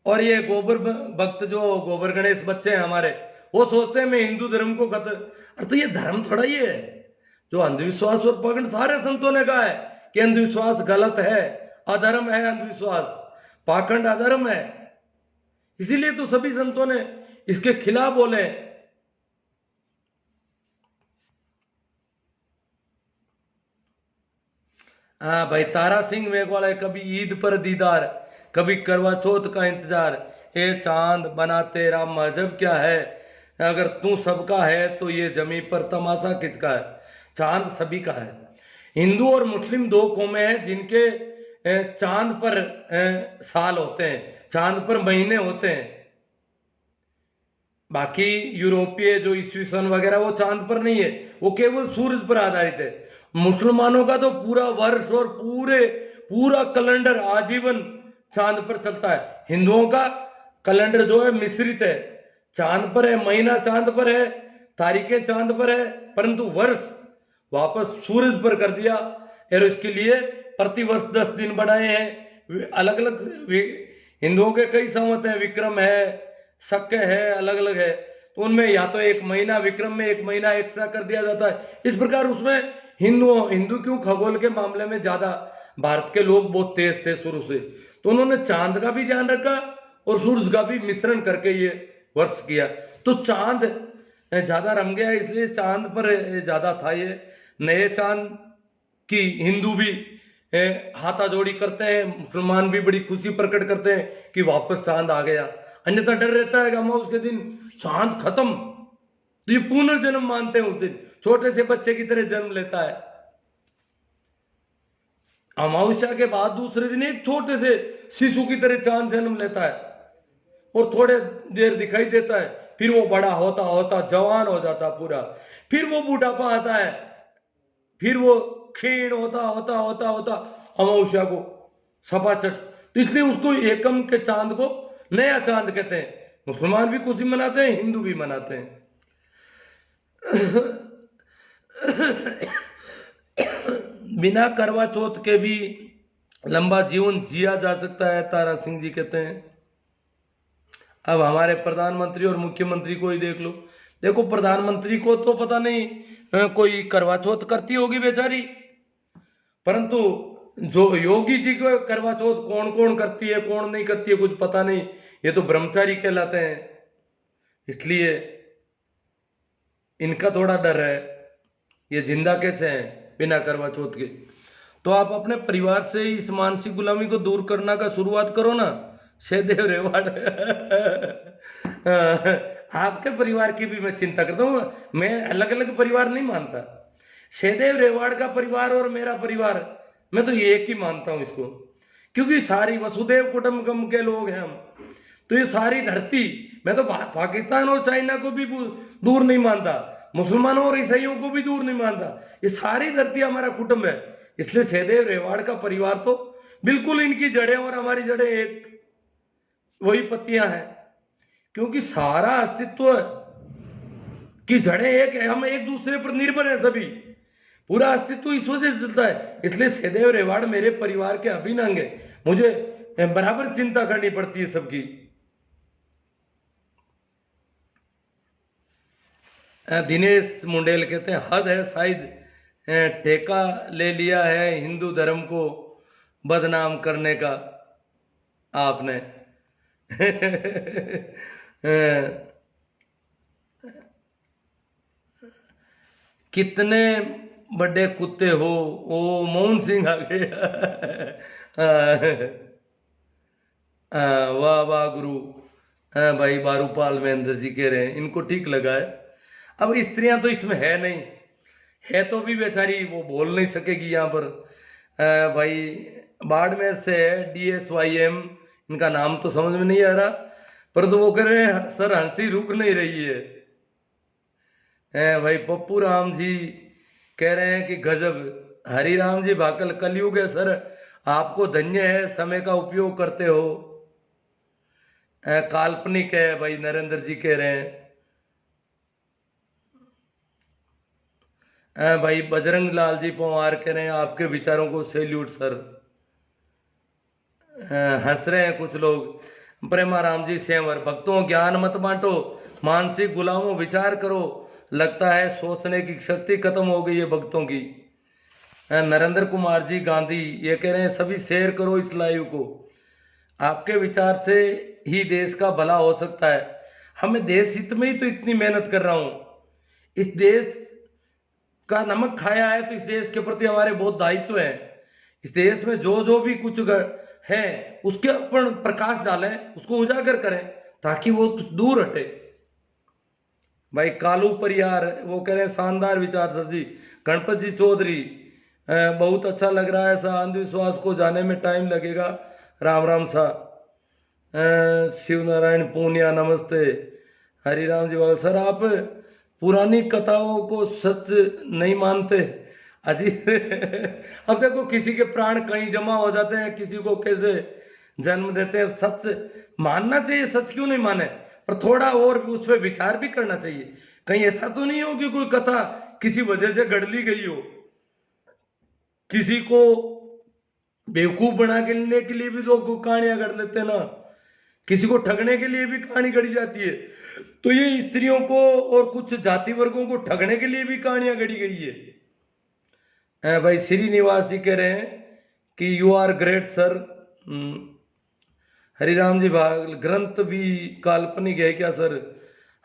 A: और ये गोबर भक्त जो गोबर गणेश बच्चे हैं हमारे, वो सोचते हैं मैं हिंदू धर्म को खत्म। अरे तो ये धर्म थोड़ा ये है जो अंधविश्वास और पाखंड। सारे संतों ने कहा है कि अंधविश्वास गलत है, अधर्म है अंधविश्वास, पाखंड अधर्म है। इसीलिए तो सभी संतों ने इसके खिलाफ बोले। हाँ भाई, तारा सिंह मेघवाला, कभी ईद पर दीदार, कभी करवा चौथ का इंतजार। ए चांद बना तेरा मजहब क्या है, अगर तू सबका है तो ये जमी पर तमाशा किसका है। चांद सभी का है। हिंदू और मुस्लिम दो कौमें हैं जिनके चांद पर साल होते हैं, चांद पर महीने होते हैं। बाकी यूरोपीय जो ईस्वी सन वगैरह वो चांद पर नहीं है, वो केवल सूरज पर आधारित है। मुसलमानों का तो पूरा वर्ष और पूरा कैलेंडर आजीवन चांद पर चलता है। हिंदुओं का कैलेंडर जो है मिश्रित है, चांद पर है, महीना चांद पर है, तारीखें चांद पर है, परंतु वर्ष वापस सूरज पर कर दिया। और इसके लिए प्रतिवर्ष 10 दिन बढ़ाए हैं। अलग अलग हिंदुओं के कई संवत हैं, विक्रम है, शक्य है, अलग अलग है। तो उनमें या तो एक महीना विक्रम में एक महीना एक्स्ट्रा कर दिया जाता है। इस प्रकार उसमें हिंदू क्यों खगोल के मामले में ज्यादा, भारत के लोग बहुत तेज थे शुरू से, तो उन्होंने चांद का भी ध्यान रखा और सूरज का भी मिश्रण करके ये वर्ष किया। तो चांद ज्यादा रम गया, इसलिए चांद पर ज्यादा था ये। नए चांद की हिंदू भी हाथाजोड़ी करते हैं, मुसलमान भी बड़ी खुशी प्रकट करते हैं कि वापस चांद आ गया। अन्यथा डर रहता है कि अमावस के दिन चांद खत्म, तो ये पुनर्जन्म मानते हैं। उस दिन छोटे से बच्चे की तरह जन्म लेता है। अमावस्या के बाद दूसरे दिन एक छोटे से शिशु की तरह चांद जन्म लेता है और थोड़े देर दिखाई देता है, फिर वो बड़ा होता होता जवान हो जाता पूरा, फिर वो बुढ़ापा आता है, फिर वो क्षीण होता होता होता होता अमावस्या को सपाचट। तो इसलिए उसको एकम के चांद को नया चांद कहते हैं। मुसलमान भी खुशी मनाते हैं, हिंदू भी मनाते हैं। बिना करवा चौथ के भी लंबा जीवन जिया जा सकता है, तारा सिंह जी कहते हैं। अब हमारे प्रधानमंत्री और मुख्यमंत्री को ही देख लो। देखो, प्रधानमंत्री को तो पता नहीं कोई करवा चौथ करती होगी बेचारी, परंतु जो योगी जी को करवा चौथ कौन कौन करती है कौन नहीं करती है कुछ पता नहीं। ये तो ब्रह्मचारी कहलाते हैं, इसलिए इनका थोड़ा डर है। ये जिंदा कैसे हैं बिना करवा चौथ के। तो आप अपने परिवार से इस मानसिक गुलामी को दूर करना का शुरुआत करो ना, सहदेव रेवाड़। आपके परिवार की भी मैं चिंता करता हूँ। मैं अलग अलग परिवार नहीं मानता। सहदेव रेवाड़ का परिवार और मेरा परिवार, मैं तो एक ही मानता हूँ इसको, क्योंकि सारी वसुदेव कुटुंबकम के लोग हैं हम। तो ये सारी धरती, मैं तो पाकिस्तान और चाइना को भी दूर नहीं मानता, मुसलमानों और ईसाइयों को भी दूर नहीं मानता। ये सारी धरती हमारा कुटुंब है। इसलिए सहदेव रेवाड़ का परिवार तो बिल्कुल इनकी जड़ें और हमारी जड़ें एक वही पत्तियां हैं, क्योंकि सारा अस्तित्व की जड़ें एक है। हम एक दूसरे पर निर्भर हैं सभी, पूरा अस्तित्व इस वजह से चलता है। इसलिए सहदेव रेवाड़ मेरे परिवार के अभिन्न अंग है। मुझे बराबर चिंता करनी पड़ती है सबकी। दिनेश मुंडेल कहते हैं हद है शायद, ठेका ले लिया है हिंदू धर्म को बदनाम करने का आपने। कितने बड़े कुत्ते हो। ओ मोहन सिंह आ गया। वाह वाह गुरु। भाई बारूपाल महेंद्र जी कह रहे हैं इनको ठीक लगा है। अब स्त्रियां तो इसमें है नहीं, है तो भी बेचारी वो बोल नहीं सकेगी यहाँ पर। भाई बाड़मेर से है DSYM, इनका नाम तो समझ में नहीं आ रहा, परंतु वो कह रहे हैं सर हंसी रुक नहीं रही है। भाई पप्पू राम जी कह रहे हैं कि गजब। हरि राम जी भाकल कलयुग है सर, आपको धन्य है समय का उपयोग करते हो। काल्पनिक है भाई नरेंद्र जी कह रहे हैं। भाई बजरंग लाल जी पवार कह रहे हैं आपके विचारों को सैल्यूट सर। हंस रहे हैं कुछ लोग। प्रेमा राम जी सेवर, भक्तों ज्ञान मत बांटो, मानसिक गुलामों विचार करो, लगता है सोचने की शक्ति खत्म हो गई है भक्तों की। नरेंद्र कुमार जी गांधी ये कह रहे हैं सभी शेयर करो इस लाइव को, आपके विचार से ही देश का भला हो सकता है। हमें देश हित में ही तो इतनी मेहनत कर रहा हूं, इस देश का नमक खाया है तो इस देश के प्रति हमारे बहुत दायित्व है। इस देश में जो जो भी कुछ है उसके अपन प्रकाश डालें, उसको उजागर करें ताकि वो कुछ दूर हटे। भाई कालू परियार वो कह रहे हैं शानदार विचार सर जी। गणपत जी चौधरी बहुत अच्छा लग रहा है, ऐसा अंधविश्वास को जाने में टाइम लगेगा। राम राम सा। शिव नारायण पूनिया नमस्ते। हरिराम जी बाबा सर आप पुरानी कथाओं को सच नहीं मानते अजी। अब देखो किसी के प्राण कहीं जमा हो जाते हैं, किसी को कैसे जन्म देते हैं। सच मानना चाहिए, सच क्यों नहीं माने, पर थोड़ा और उस पर विचार भी करना चाहिए। कहीं ऐसा तो नहीं हो कि कोई कथा किसी वजह से गढ़ ली गई हो। किसी को बेवकूफ बना के लेने के लिए भी लोग कहानियां गढ़ लेते हैं ना, किसी को ठगने के लिए भी कहानी गढ़ी जाती है। तो ये स्त्रियों को और कुछ जाति वर्गों को ठगने के लिए भी कहानियां गढ़ी गई है। भाई श्रीनिवास जी कह रहे हैं कि you are great sir. Hariram ji भाग ग्रंथ भी काल्पनिक है क्या सर?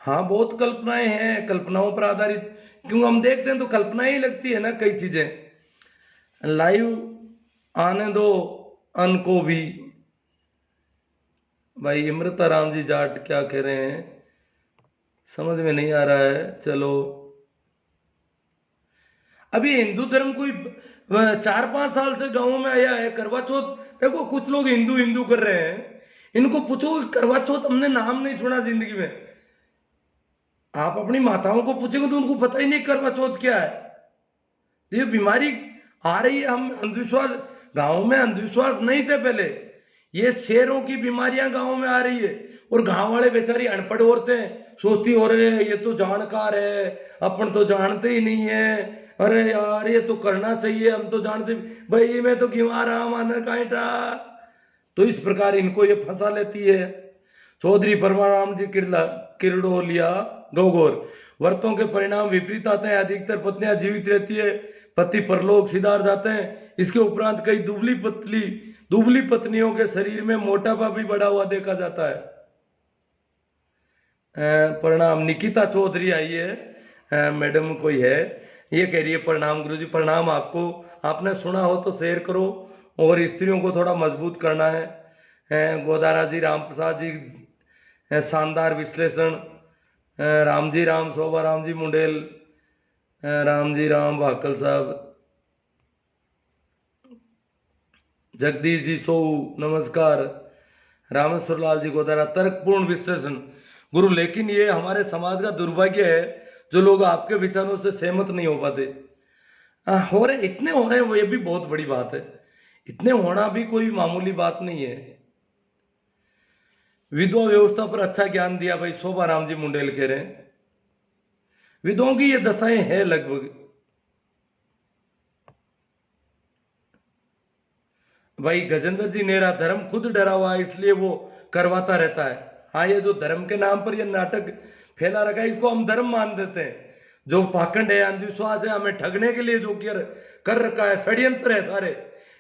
A: हाँ बहुत कल्पनाएं हैं, कल्पनाओं पर आधारित, क्यों हम देखते हैं तो कल्पनाएं ही लगती है ना कई चीजें। लाइव आने दो अन को भी। भाई अमृता राम जी जाट क्या कह रहे हैं समझ में नहीं आ रहा है। चलो अभी हिंदू धर्म कोई 4-5 साल से गांवों में आया है। करवा चौथ देखो कुछ लोग हिंदू हिंदू कर रहे हैं, इनको पूछो करवा चौथ हमने नाम नहीं सुना जिंदगी में। आप अपनी माताओं को पूछेंगे तो उनको पता ही नहीं करवा चौथ क्या है। ये बीमारी आ रही है। हम अंधविश्वास, गांव में अंधविश्वास नहीं थे पहले, ये शहरों की बीमारियां गांव में आ रही है। और गांव वाले बेचारी अनपढ़ औरतें सोचती हो रहे ये तो जानकार है, अपन तो जानते ही नहीं है, अरे यार ये तो करना चाहिए, हम तो जानते भाई मैं तो क्यों रहा माना कांटा। तो इस प्रकार इनको ये फंसा लेती है। चौधरी परमाराम जी किरडोलिया गौगोर, व्रतों के परिणाम विपरीत आते हैं। अधिकतर पत्नियां जीवित रहती है, पति परलोक सिधार जाते हैं। इसके उपरांत कई दुबली पत्नियों के शरीर में मोटापा भी बढ़ा हुआ देखा जाता है। प्रणाम निकिता चौधरी आई है मैडम कोई है, ये कह रही है प्रणाम गुरुजी। प्रणाम आपको, आपने सुना हो तो शेयर करो और स्त्रियों को थोड़ा मजबूत करना है। गोदारा जी राम प्रसाद जी शानदार विश्लेषण। राम जी राम शोभा राम जी मुंडेल, राम जी राम भाकल साहब, जगदीश जी सो नमस्कार। रामेश्वर लाल जी गोदारा तर्कपूर्ण विश्लेषण गुरु। लेकिन ये हमारे समाज का दुर्भाग्य है जो लोग आपके विचारों से सहमत नहीं हो पाते। हो रहे इतने हो रहे हैं वो, ये भी बहुत बड़ी बात है। इतने होना भी कोई मामूली बात नहीं है। विधवा व्यवस्था पर अच्छा ज्ञान दिया भाई शोभा राम जी मुंडेल कह रहे हैं। विधवाओं की ये दशाएं है लगभग। भाई गजेंद्र जी नेहरा, धर्म खुद डरा हुआ है इसलिए वो करवाता रहता है। हाँ ये जो धर्म के नाम पर ये नाटक फैला रखा है इसको हम धर्म मान देते हैं। जो पाखंड है, अंधविश्वास है, हमें ठगने के लिए जो कर रखा है, षड्यंत्र है सारे,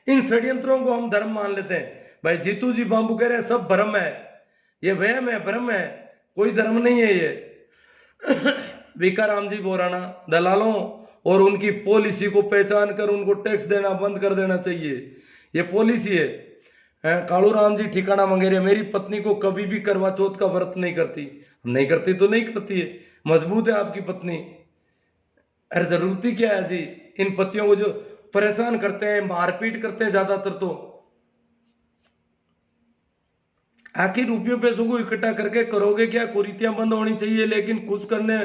A: इन षड्यंत्रों को हम धर्म मान लेते हैं। भाई जीतू जी बाम्बू कह रहे हैं सब भ्रम है, ये वहम है, भ्रम है, कोई धर्म नहीं है ये। भिकाराम जी बोराना, दलालों और उनकी पॉलिसी को पहचान कर उनको टैक्स देना बंद कर देना चाहिए, ये पॉलिसी है। कालू राम जी ठिकाना मंगेरिया, मेरी पत्नी को कभी भी करवा चौथ का व्रत नहीं करती। नहीं करती तो नहीं करती है, मजबूत है आपकी पत्नी। अरे जरूरती क्या है जी इन पतियों को जो परेशान करते हैं, मारपीट करते हैं ज्यादातर। तो आखिर रुपयों पैसों को इकट्ठा करके करोगे क्या? कुरीतियां बंद होनी चाहिए लेकिन खुश करने।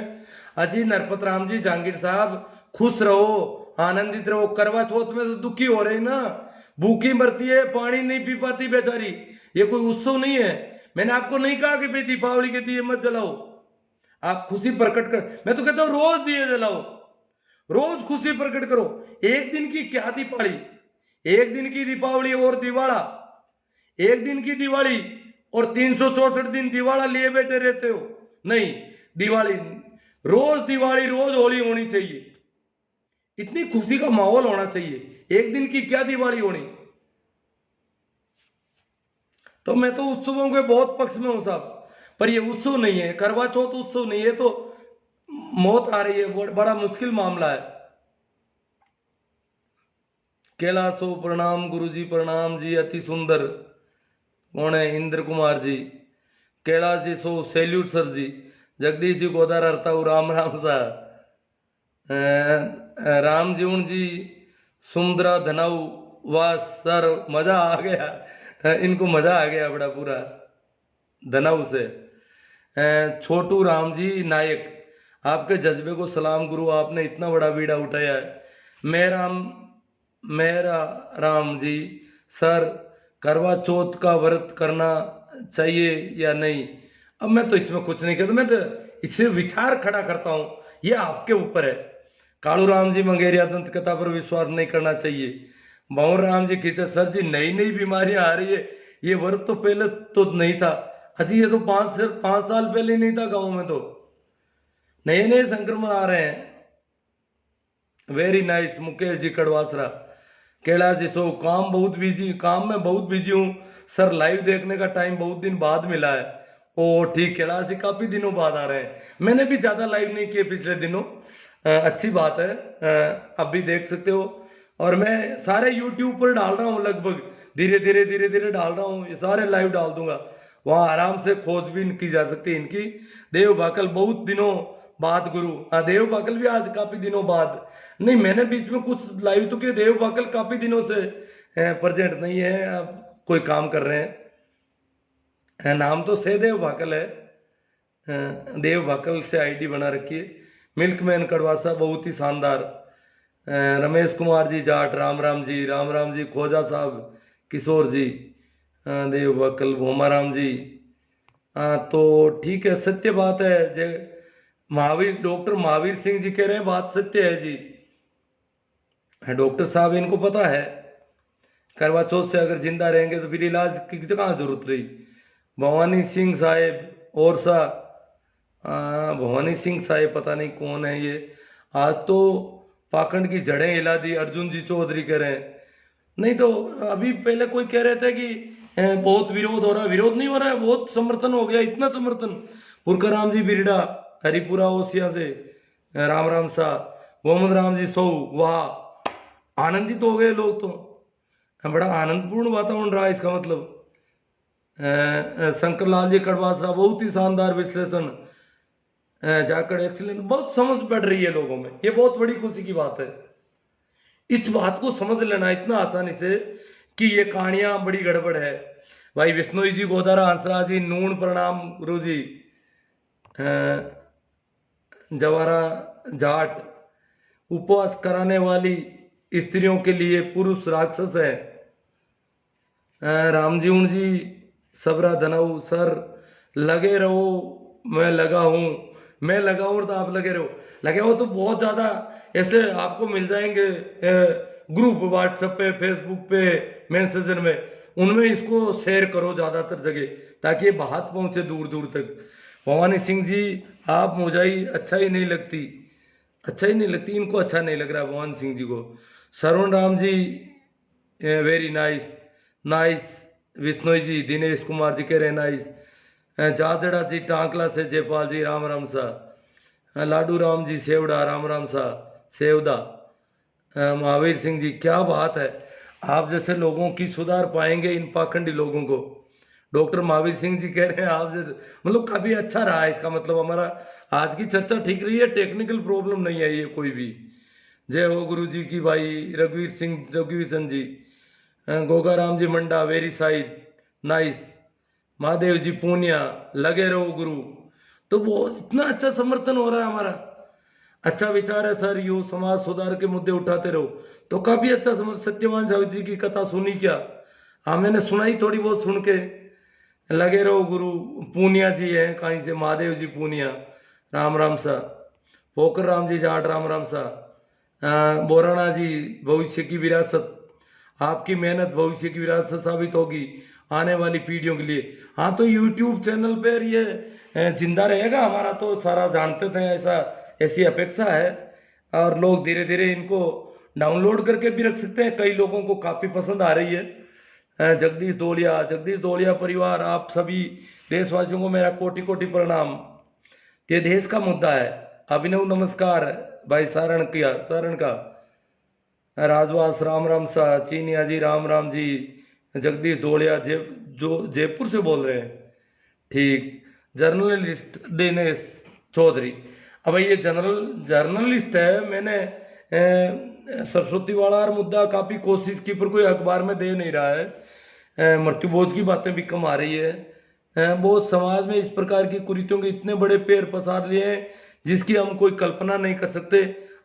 A: अजी नरपत राम जी जहांगीर साहब, खुश रहो, आनंदित रहो। करवा चौथ में तो दुखी हो रही ना, भूखी मरती है, पानी नहीं पी पाती बेचारी। ये कोई उत्सव नहीं है। मैंने आपको नहीं कहा कि भाई दीपावली के दिए मत जलाओ, आप खुशी प्रकट कर। मैं तो कहता हूं रोज दिए जलाओ, रोज खुशी प्रकट करो। एक दिन की क्या दीपावली, एक दिन की दीपावली और दिवाला, एक दिन की दिवाली और 364 दिन दिवाला लिए बैठे रहते हो। नहीं, दिवाली रोज होली होनी चाहिए। इतनी खुशी का माहौल होना चाहिए। एक दिन की क्या दिवाली होनी। तो मैं तो उत्सवों के बहुत पक्ष में हूं साहब, पर ये उत्सव नहीं है, करवा चौथ उत्सव नहीं है, तो मौत आ रही है, बड़ा मुश्किल मामला है। कैलाशो प्रणाम गुरुजी, प्रणाम जी, अति सुंदर। कौन है? इंद्र कुमार जी। कैलाश जी सो सैल्यूट सर जी। जगदीश जी गोदार हरता हूँ, राम राम सा। राम जीवन जी सुंदरा धनाऊ, वाह सर मजा आ गया। इनको मजा आ गया बड़ा पूरा धनाऊ से। छोटू राम जी नायक, आपके जज्बे को सलाम गुरु, आपने इतना बड़ा बीड़ा उठाया है। मेरा राम जी सर, करवा चौथ का व्रत करना चाहिए या नहीं? अब मैं तो इसमें कुछ नहीं कहता, मैं तो इसमें विचार खड़ा करता हूँ, ये आपके ऊपर है। कालू राम जी मंगेरिया, दंत कथा पर विश्वास नहीं करना चाहिए। बाउर राम जी कीचड़, सर जी नई नई बीमारियां आ रही है, ये व्रत तो पहले तो नहीं था। अजी ये तो 5 साल पहले नहीं था, गाँव में तो नए नए संक्रमण आ रहे हैं। Very nice Mukesh ji Kadwasara. कैलाश जी सो काम में बहुत बिजी हूँ सर, लाइव देखने का टाइम बहुत दिन बाद मिला है। ओ ठीक, कैलाश जी काफी दिनों बाद आ रहे हैं। मैंने भी ज्यादा लाइव नहीं किए पिछले दिनों, अच्छी बात है। अब भी देख सकते हो, और मैं सारे यूट्यूब पर डाल रहा हूँ, लगभग धीरे धीरे डाल रहा हूँ, ये सारे लाइव डाल दूंगा। वहाँ आराम से खोजबीन की जा सकती है इनकी। देव भाकल बहुत दिनों बाद गुरु, देव भाकल भी आज काफी दिनों बाद। नहीं, मैंने बीच में कुछ लाइव तो किए। देव भाकल काफी दिनों से प्रेजेंट नहीं है, अब कोई काम कर रहे हैं। नाम तो सहदेव भाकल है, देव भाकल से आईडी बना रखी है। मिल्कमैन कड़वासा बहुत ही शानदार। रमेश कुमार जी जाट, राम राम जी खोजा साहब, किशोर जी, देव भाकल, भोमाराम जी। तो ठीक है, सत्य बात है। जय महावीर, डॉक्टर महावीर सिंह जी कह रहे हैं, बात सत्य है जी। डॉक्टर साहब इनको पता है, करवा चौथ से अगर जिंदा रहेंगे तो फिर इलाज की कहाँ जरूरत रही। भवानी सिंह साहेब और सा, भवानी सिंह साहेब पता नहीं कौन है ये। आज तो पाखंड की जड़ें हिला दी, अर्जुन जी चौधरी कह रहे हैं। नहीं तो अभी पहले कोई कह रहे थे कि बहुत विरोध हो रहा है, विरोध नहीं हो रहा है, बहुत समर्थन हो गया। इतना समर्थन, पुरकाराम जी बिरडा, हरिपुरा ओसिया से, राम सा, गोमद राम जी सो, वाह आनंदित हो गए लोग तो। बड़ा आनंदपूर्ण वातावरण रहा इसका मतलब। शंकर लाल जी कड़वासरा, बहुत ही शानदार विश्लेषण। जाकर एक्सीलेंट, बहुत समझ बढ़ रही है लोगों में, ये बहुत बड़ी खुशी की बात है। इस बात को समझ लेना इतना आसानी से कि ये कहानियां बड़ी गड़बड़ है। भाई विष्णु जी गोदारा, हंसराज जी नून प्रणाम गुरु जी। जवारा जाट, उपवास कराने वाली स्त्रियों के लिए पुरुष राक्षस है। रामजीवन जी सबरा धनाऊ, सर लगे रहो, मैं लगा हूँ तो आप लगे रहो। लगे हो तो बहुत ज़्यादा ऐसे आपको मिल जाएंगे ग्रुप, व्हाट्सएप पे, फेसबुक पे, मैसेंजर में, उनमें इसको शेयर करो ज़्यादातर जगह, ताकि ये बात पहुँचे दूर दूर तक। भवानी सिंह जी, आप मुझाई अच्छा ही नहीं लगती, इनको अच्छा नहीं लग रहा भवानी सिंह जी को। Sarwan Ram ji very nice. विष्णु जी, दिनेश कुमार जी कह रहे नाइस। जादड़ा जी टांकला से, जयपाल जी राम सा। लाडू राम जी सेवड़ा, राम सा सेवदा। महावीर सिंह जी, क्या बात है, आप जैसे लोगों की सुधार पाएंगे इन पाखंडी लोगों को। डॉक्टर महावीर सिंह जी कह रहे हैं आप जैसे, मतलब काफी अच्छा रहा है इसका मतलब। हमारा आज की चर्चा ठीक रही है, टेक्निकल प्रॉब्लम नहीं आई है कोई भी। जय हो गुरु जी की। भाई रघुवीर जी, गोगा राम जी मंडा, वेरी साइड नाइस। महादेव जी पूनिया, लगे रहो गुरु। तो बहुत इतना अच्छा समर्थन हो रहा है हमारा, अच्छा विचार है सर, यू समाज सुधार के मुद्दे उठाते रहो। तो काफी अच्छा समझ। सत्यवान सावित्री की कथा सुनी क्या? हाँ मैंने सुनाई थोड़ी बहुत, सुन के। लगे रहो गुरु, पूनिया जी है कहीं से, महादेव जी पूनिया, राम सा। पोकर राम जी जाट, राम सा। बोराना जी, भविष्य की विरासत, आपकी मेहनत भविष्य की विरासत साबित होगी आने वाली पीढ़ियों के लिए। हाँ, तो यूट्यूब चैनल पर ये जिंदा रहेगा हमारा, तो सारा जानते थे, ऐसा ऐसी अपेक्षा है। और लोग धीरे धीरे इनको डाउनलोड करके भी रख सकते हैं, कई लोगों को काफ़ी पसंद आ रही है। जगदीश दौड़िया परिवार, आप सभी देशवासियों को मेरा कोटि कोटि प्रणाम। ये देश का मुद्दा है। अभिनव नमस्कार भाई सारण का राजवास, राम राम सा, चीनिया जी राम राम जी, जगदीश दौड़िया जो जयपुर से बोल रहे हैं, ठीक। जर्नलिस्ट दिनेश चौधरी, अब भाई ये जर्नलिस्ट है। मैंने सरस्वती वाला और मुद्दा काफ़ी कोशिश की, पर कोई अखबार में दे नहीं रहा है। मृत्यु भोज की बातें भी कम आ रही है। बहुत समाज में इस प्रकार की कुरीतियों के इतने बड़े पैर पसार लिए हैं जिसकी हम कोई कल्पना नहीं कर सकते।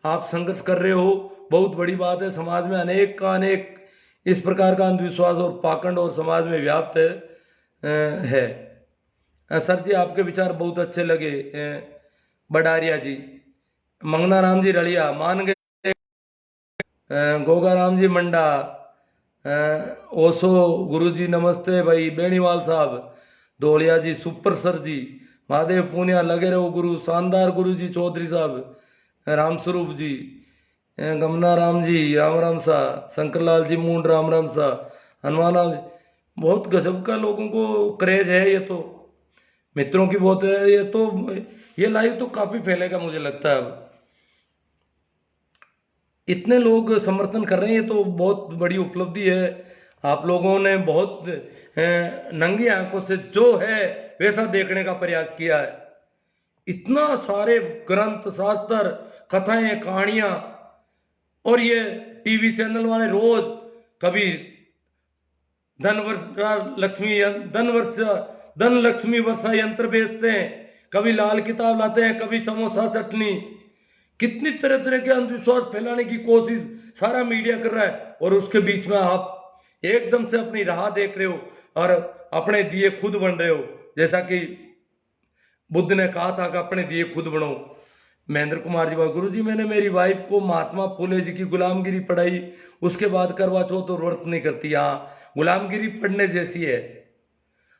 A: आप संघर्ष कर रहे हो, बहुत बड़ी बात है। समाज में अनेक इस प्रकार का अंधविश्वास और पाखंड और समाज में व्याप्त है। सर जी, आपके विचार बहुत अच्छे लगे। बडारिया जी, मंगना राम जी रड़िया मान गए, गोगा राम जी मंडा, ओसो गुरु जी नमस्ते भाई, बेनीवाल साहब, धोलिया जी सुपर सर जी, महादेव पूनिया लगे रहो गुरु, शानदार गुरु जी चौधरी साहब, रामस्वरूप जी, गमना राम जी राम राम सा, शंकरलाल जी मूंड राम राम सा, हनुमान राम जी, बहुत गजब का लोगों को क्रेज है। ये तो मित्रों की बहुत है। ये लाइव तो काफी फैलेगा मुझे लगता है। अब इतने लोग समर्थन कर रहे हैं, ये तो बहुत बड़ी उपलब्धि है। आप लोगों ने बहुत नंगी आंखों से जो है वैसा देखने का प्रयास किया है। इतना सारे ग्रंथ शास्त्र, कथाएं, कहानियां, और ये टीवी चैनल वाले रोज कभी धन लक्ष्मी वर्षा यंत्र बेचते हैं, कभी लाल किताब लाते हैं, कभी समोसा चटनी, कितनी तरह तरह के अंधविश्वास फैलाने की कोशिश सारा मीडिया कर रहा है। और उसके बीच में आप एकदम से अपनी राह देख रहे हो और अपने दिए खुद बन रहे हो, जैसा कि बुद्ध ने कहा था कि अपने दिए खुद बनो। महेंद्र कुमार जी, गुरु जी मैंने मेरी वाइफ को महात्मा फुले जी की गुलामगिरी पढ़ाई, उसके बाद करवा चौथ और व्रत नहीं करती। हाँ, गुलामगिरी पढ़ने जैसी है।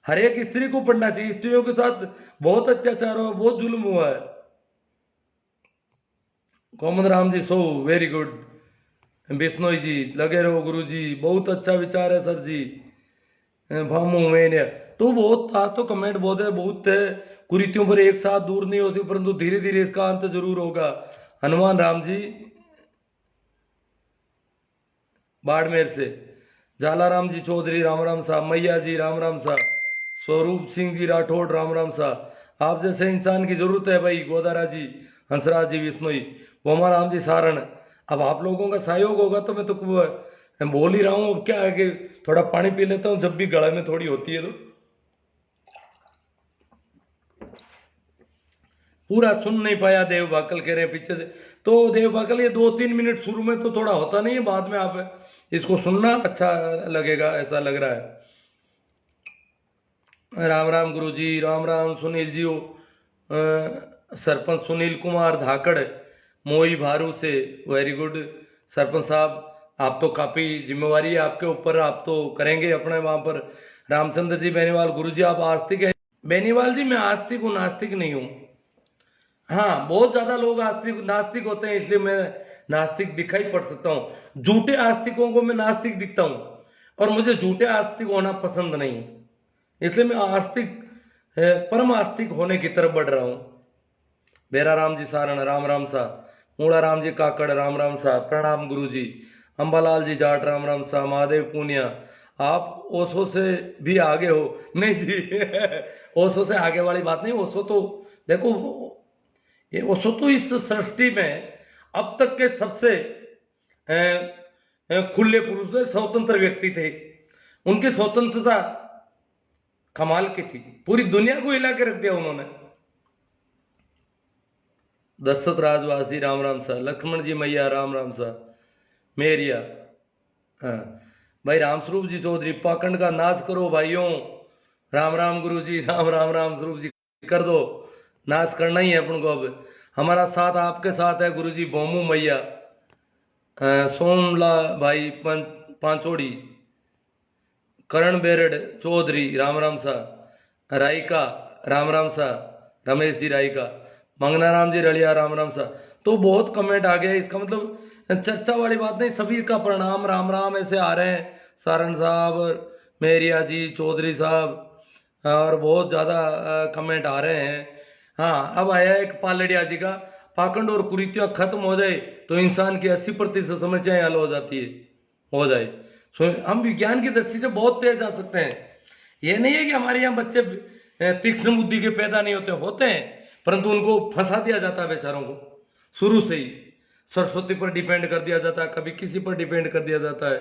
A: हर एक स्त्री को पढ़ना चाहिए। स्त्रियों के साथ बहुत अत्याचार हुआ, बहुत जुल्म हुआ है। Common Ram ji, so very good. Bishnoi जी, लगे रहो गुरु जी, बहुत अच्छा विचार है सर जी। भामू मैंने तो बहुत था, तो कमेंट बहुत है, बहुत है। कुरीतियों पर एक साथ दूर नहीं होती, परंतु धीरे धीरे इसका अंत जरूर होगा। हनुमान राम जी बाड़मेर से, झालाराम जी चौधरी राम राम साहब, मैया जी राम राम साहब, स्वरूप सिंह जी राठौड़ राम राम साहब। आप जैसे इंसान की जरूरत है भाई। गोदारा जी, हंसराज जी विश्नोई, पोमा राम जी सारण। अब आप लोगों का सहयोग होगा तो मैं तो मैं बोल ही रहा हूँ। अब क्या है कि थोड़ा पानी पी लेता हूँ जब भी गला में थोड़ी होती है। तो पूरा सुन नहीं पाया, देव बाकल कह रहे हैं पीछे से। तो देव बाकल, ये 2-3 मिनट शुरू में तो थोड़ा होता नहीं है, बाद में आप इसको सुनना अच्छा लगेगा, ऐसा लग रहा है। राम राम गुरु जी, राम राम सुनील जी। सरपंच सुनील कुमार धाकड़, मोई भारू से, वेरी गुड सरपंच साहब। आप तो काफ़ी जिम्मेवारी है आपके ऊपर, आप तो करेंगे अपने वहाँ पर। रामचंद्र जी बेनीवाल, गुरु जी आप आस्तिक हैं? बेनीवाल जी, मैं आस्तिक हूँ, नास्तिक नहीं हूँ। हाँ, बहुत ज़्यादा लोग आस्तिक नास्तिक होते हैं, इसलिए मैं नास्तिक दिखाई पड़ सकता हूँ। झूठे आस्तिकों को मैं नास्तिक दिखता हूँ, और मुझे झूठे आस्तिक होना पसंद नहीं है, इसलिए मैं आस्तिक परम आस्तिक होने की तरफ बढ़ रहा हूँ। बेरा राम जी सारण राम राम सा, मूड़ा राम जी काकड़ राम राम सा, प्रणाम गुरु जी। अम्बालाल जी जाट राम राम सा, महादेव पूनिया, आप ओशो से भी आगे हो। नहीं जी ओशो से आगे वाली बात नहीं। ओशो तो देखो, ये ओशो तो इस सृष्टि में अब तक के सबसे खुले पुरुष थे, स्वतंत्र व्यक्ति थे। उनकी स्वतंत्रता कमाल की थी, पूरी दुनिया को हिला के रख दिया उन्होंने। दशरथ राजवासी राम राम सा, लक्ष्मण जी मैया राम राम सा, मेरिया। हाँ भाई, रामस्वरूप जी चौधरी, पाखंड का नाश करो भाइयों। राम राम गुरु जी, राम राम राम स्वरूप जी, कर दो, नाश करना ही है अपन को। अब हमारा साथ आपके साथ है गुरु जी। भोमू मैया, सोमला भाई पांचोड़ी, करण बेरड चौधरी राम राम सा, रायका राम राम सा, रमेश जी रायका, मंगना राम जी रलिया राम राम सा। तो बहुत कमेंट आ गए, इसका मतलब चर्चा वाली बात नहीं, सभी का प्रणाम राम राम ऐसे आ रहे हैं। सारण साहब और मेरिया जी चौधरी साहब और बहुत ज़्यादा कमेंट आ रहे हैं। हाँ, अब आया एक पालड़िया जी का, पाखंड और कुरीतियाँ खत्म हो जाए तो इंसान की 80% समस्याएं हल हो जाती है, हो जाए। सो हम विज्ञान की दृष्टि से बहुत तेज जा सकते हैं। ये नहीं है कि हमारे यहाँ बच्चे तीक्ष्ण बुद्धि के पैदा नहीं होते हैं, परंतु उनको फंसा दिया जाता है बेचारों को शुरू से ही। सरस्वती पर डिपेंड कर दिया जाता है, कभी किसी पर डिपेंड कर दिया जाता है।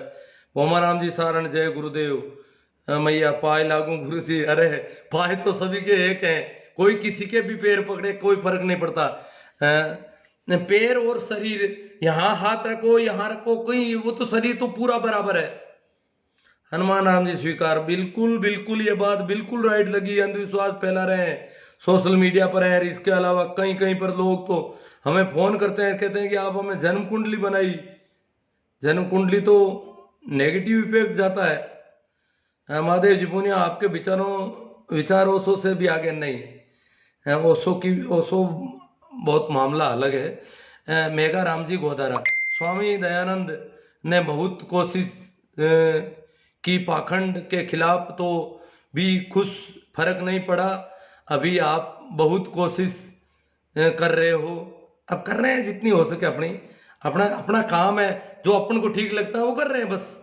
A: भोमाराम जी सारण जय गुरुदेव। मैया पाए लागू गुरु जी, अरे पाए तो सभी के एक हैं, कोई किसी के भी पैर पकड़े कोई फर्क नहीं पड़ता। पैर और शरीर, यहाँ हाथ रखो यहाँ रखो, कोई वो तो शरीर तो पूरा बराबर है। हनुमान राम जी स्वीकार, बिल्कुल बिल्कुल ये बात बिल्कुल राइट लगी। अंधविश्वास फैला रहे हैं सोशल मीडिया पर है, इसके अलावा कहीं कहीं पर लोग तो हमें फोन करते हैं, कहते हैं कि आप हमें जन्म कुंडली बनाई। जन्म कुंडली तो नेगेटिव इफेक्ट जाता है। महादेव जी पुनिया, आपके विचार ओशो से भी आगे नहीं है। ओशो बहुत मामला अलग है। मेघा राम जी गोदारा, स्वामी दयानंद ने बहुत कोशिश की पाखंड के खिलाफ, तो भी कुछ फर्क नहीं पड़ा। अभी आप बहुत कोशिश कर रहे हो, अब कर रहे हैं जितनी हो सके, अपना अपना काम है, जो अपन को ठीक लगता है वो कर रहे हैं बस।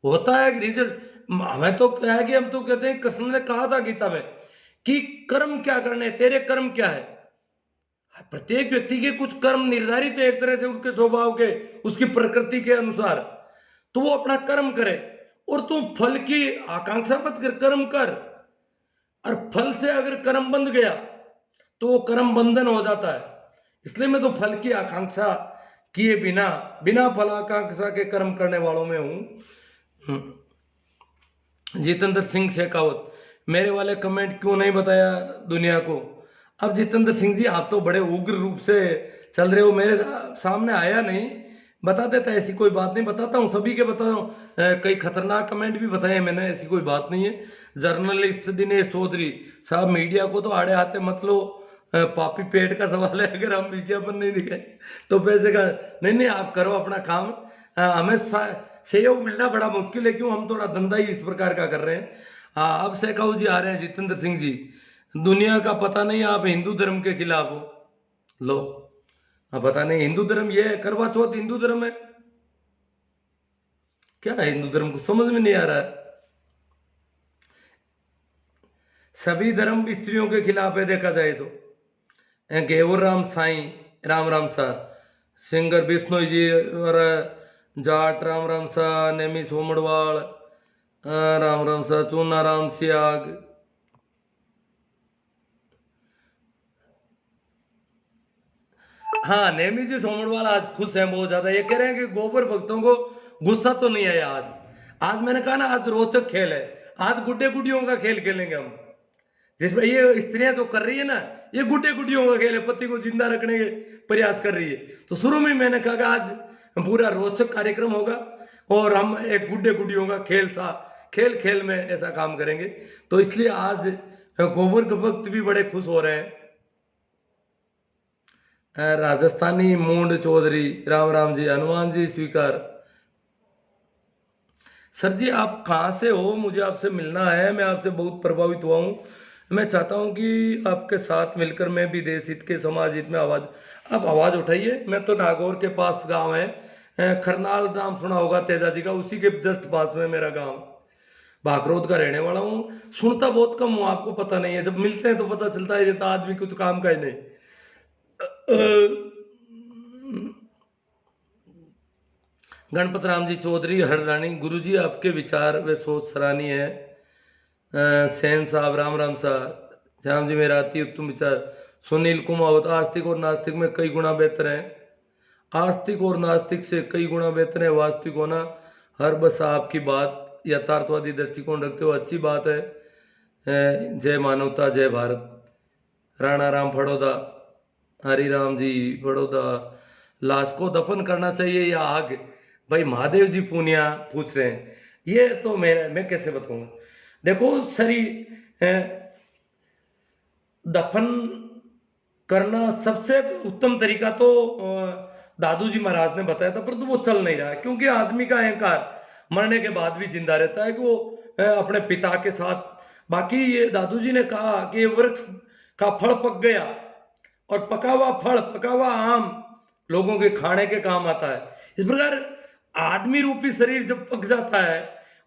A: होता है कि रिजल्ट, हमें तो क्या है कि हम तो कहते हैं, कृष्ण ने कहा था गीता में कि कर्म क्या करने, तेरे कर्म क्या है। प्रत्येक व्यक्ति के कुछ कर्म निर्धारित है एक तरह से, उसके स्वभाव के, उसकी प्रकृति के अनुसार, तो वो अपना कर्म करे। और तुम फल की आकांक्षा मत कर, कर्म कर। और फल से अगर कर्म बंध गया तो वो कर्म बंधन हो जाता है। इसलिए मैं तो फल की आकांक्षा किए बिना बिना फल आकांक्षा के कर्म करने वालों में हूं। जितेंद्र सिंह शेखावत, मेरे वाले कमेंट क्यों नहीं बताया दुनिया को। अब जितेंद्र सिंह जी, आप तो बड़े उग्र रूप से चल रहे हो, मेरे सामने आया नहीं, बता देता, ऐसी कोई बात नहीं, बताता हूँ, सभी के बता रहा हूँ। कई खतरनाक कमेंट भी बताए मैंने, ऐसी कोई बात नहीं है। जर्नलिस्ट दिनेश चौधरी साहब, मीडिया को तो आड़े हाथे मत लो, पापी पेट का सवाल है। अगर हम विज्ञापन नहीं दिखाए तो पैसे का नहीं, आप करो अपना काम। हमें सहयोग मिलना बड़ा मुश्किल है, क्यों, हम थोड़ा धंधा ही इस प्रकार का कर रहे हैं। अब शेखाऊ जी आ रहे हैं, जितेंद्र सिंह जी, दुनिया का पता नहीं आप हिंदू धर्म के खिलाफ हो। लो, अब पता नहीं हिंदू धर्म ये है, करवा चौथ हिंदू धर्म है क्या है, हिंदू धर्म को समझ में नहीं आ रहा है। सभी धर्म स्त्रियों के खिलाफ है देखा जाए तो। गेवर राम साई राम राम सा, सिंगर बिश्नोई जी और जाट राम राम सा, नेमी सोमड़वाल राम राम सा, चूना राम सियाग, हाँ नेमी जी सोमड़वाल आज खुश हैं बहुत ज्यादा। ये कह रहे हैं कि गोबर भक्तों को गुस्सा तो नहीं आया आज। आज मैंने कहा ना, आज रोचक खेल है, आज गुड्डे गुडियों का खेल खेलेंगे हम, जिसमें ये स्त्रियां जो कर रही है ना, ये गुड्डे गुडियों का खेल है, पति को जिंदा रखने के प्रयास कर रही है। तो शुरू में मैंने कहा कि आज पूरा रोचक कार्यक्रम होगा और हम एक गुड्डे गुडियों का खेल खेल में ऐसा काम करेंगे। तो इसलिए आज गोबर के भक्त भी बड़े खुश हो रहे हैं। राजस्थानी मूंड चौधरी राम राम जी, हनुमान जी स्वीकार। सर जी आप कहाँ से हो, मुझे आपसे मिलना है, मैं आपसे बहुत प्रभावित हुआ हूँ। मैं चाहता हूँ कि आपके साथ मिलकर मैं भी देश हित के, समाज हित में आप आवाज़ उठाइए। मैं तो नागौर के पास गांव है, खरनाल नाम सुना होगा तेजा जी का, उसी के जस्ट पास में मेरा गांव, भागरोद का रहने वाला हूँ। सुनता बहुत कम हूँ, आपको पता नहीं है, जब मिलते हैं तो पता चलता है, रहता आदमी कुछ काम का ही नहीं। गणपत राम जी चौधरी हररानी, गुरु जी आपके विचार व सोच सराहनीय है। सेन साहब राम राम साहब, श्याम जी मेरा अति उत्तम विचार। सुनील कुमावत, आस्तिक और नास्तिक में कई गुना बेहतर है, आस्तिक और नास्तिक से कई गुना बेहतर है वास्तविक होना। हर बस आपकी बात यथार्थवादी दृष्टिकोण रखते हो, अच्छी बात है। जय मानवता, जय भारत। राणा राम फड़ौदा, हरिराम जी फड़ौदा, लाश को दफन करना चाहिए या आग? भाई महादेव जी पूनिया पूछ रहे हैं, ये तो मैं कैसे बताऊंगा। देखो दफन करना सबसे उत्तम तरीका तो दादू जी महाराज ने बताया था, परंतु वो चल नहीं रहा है, क्योंकि आदमी का अहंकार मरने के बाद भी जिंदा रहता है कि वो अपने पिता के साथ। बाकी ये दादू जी ने कहा कि ये वृक्ष का फल पक गया, और पका हुआ फल, पका हुआ आम लोगों के खाने के काम आता है। इस प्रकार आदमी रूपी शरीर जब पक जाता है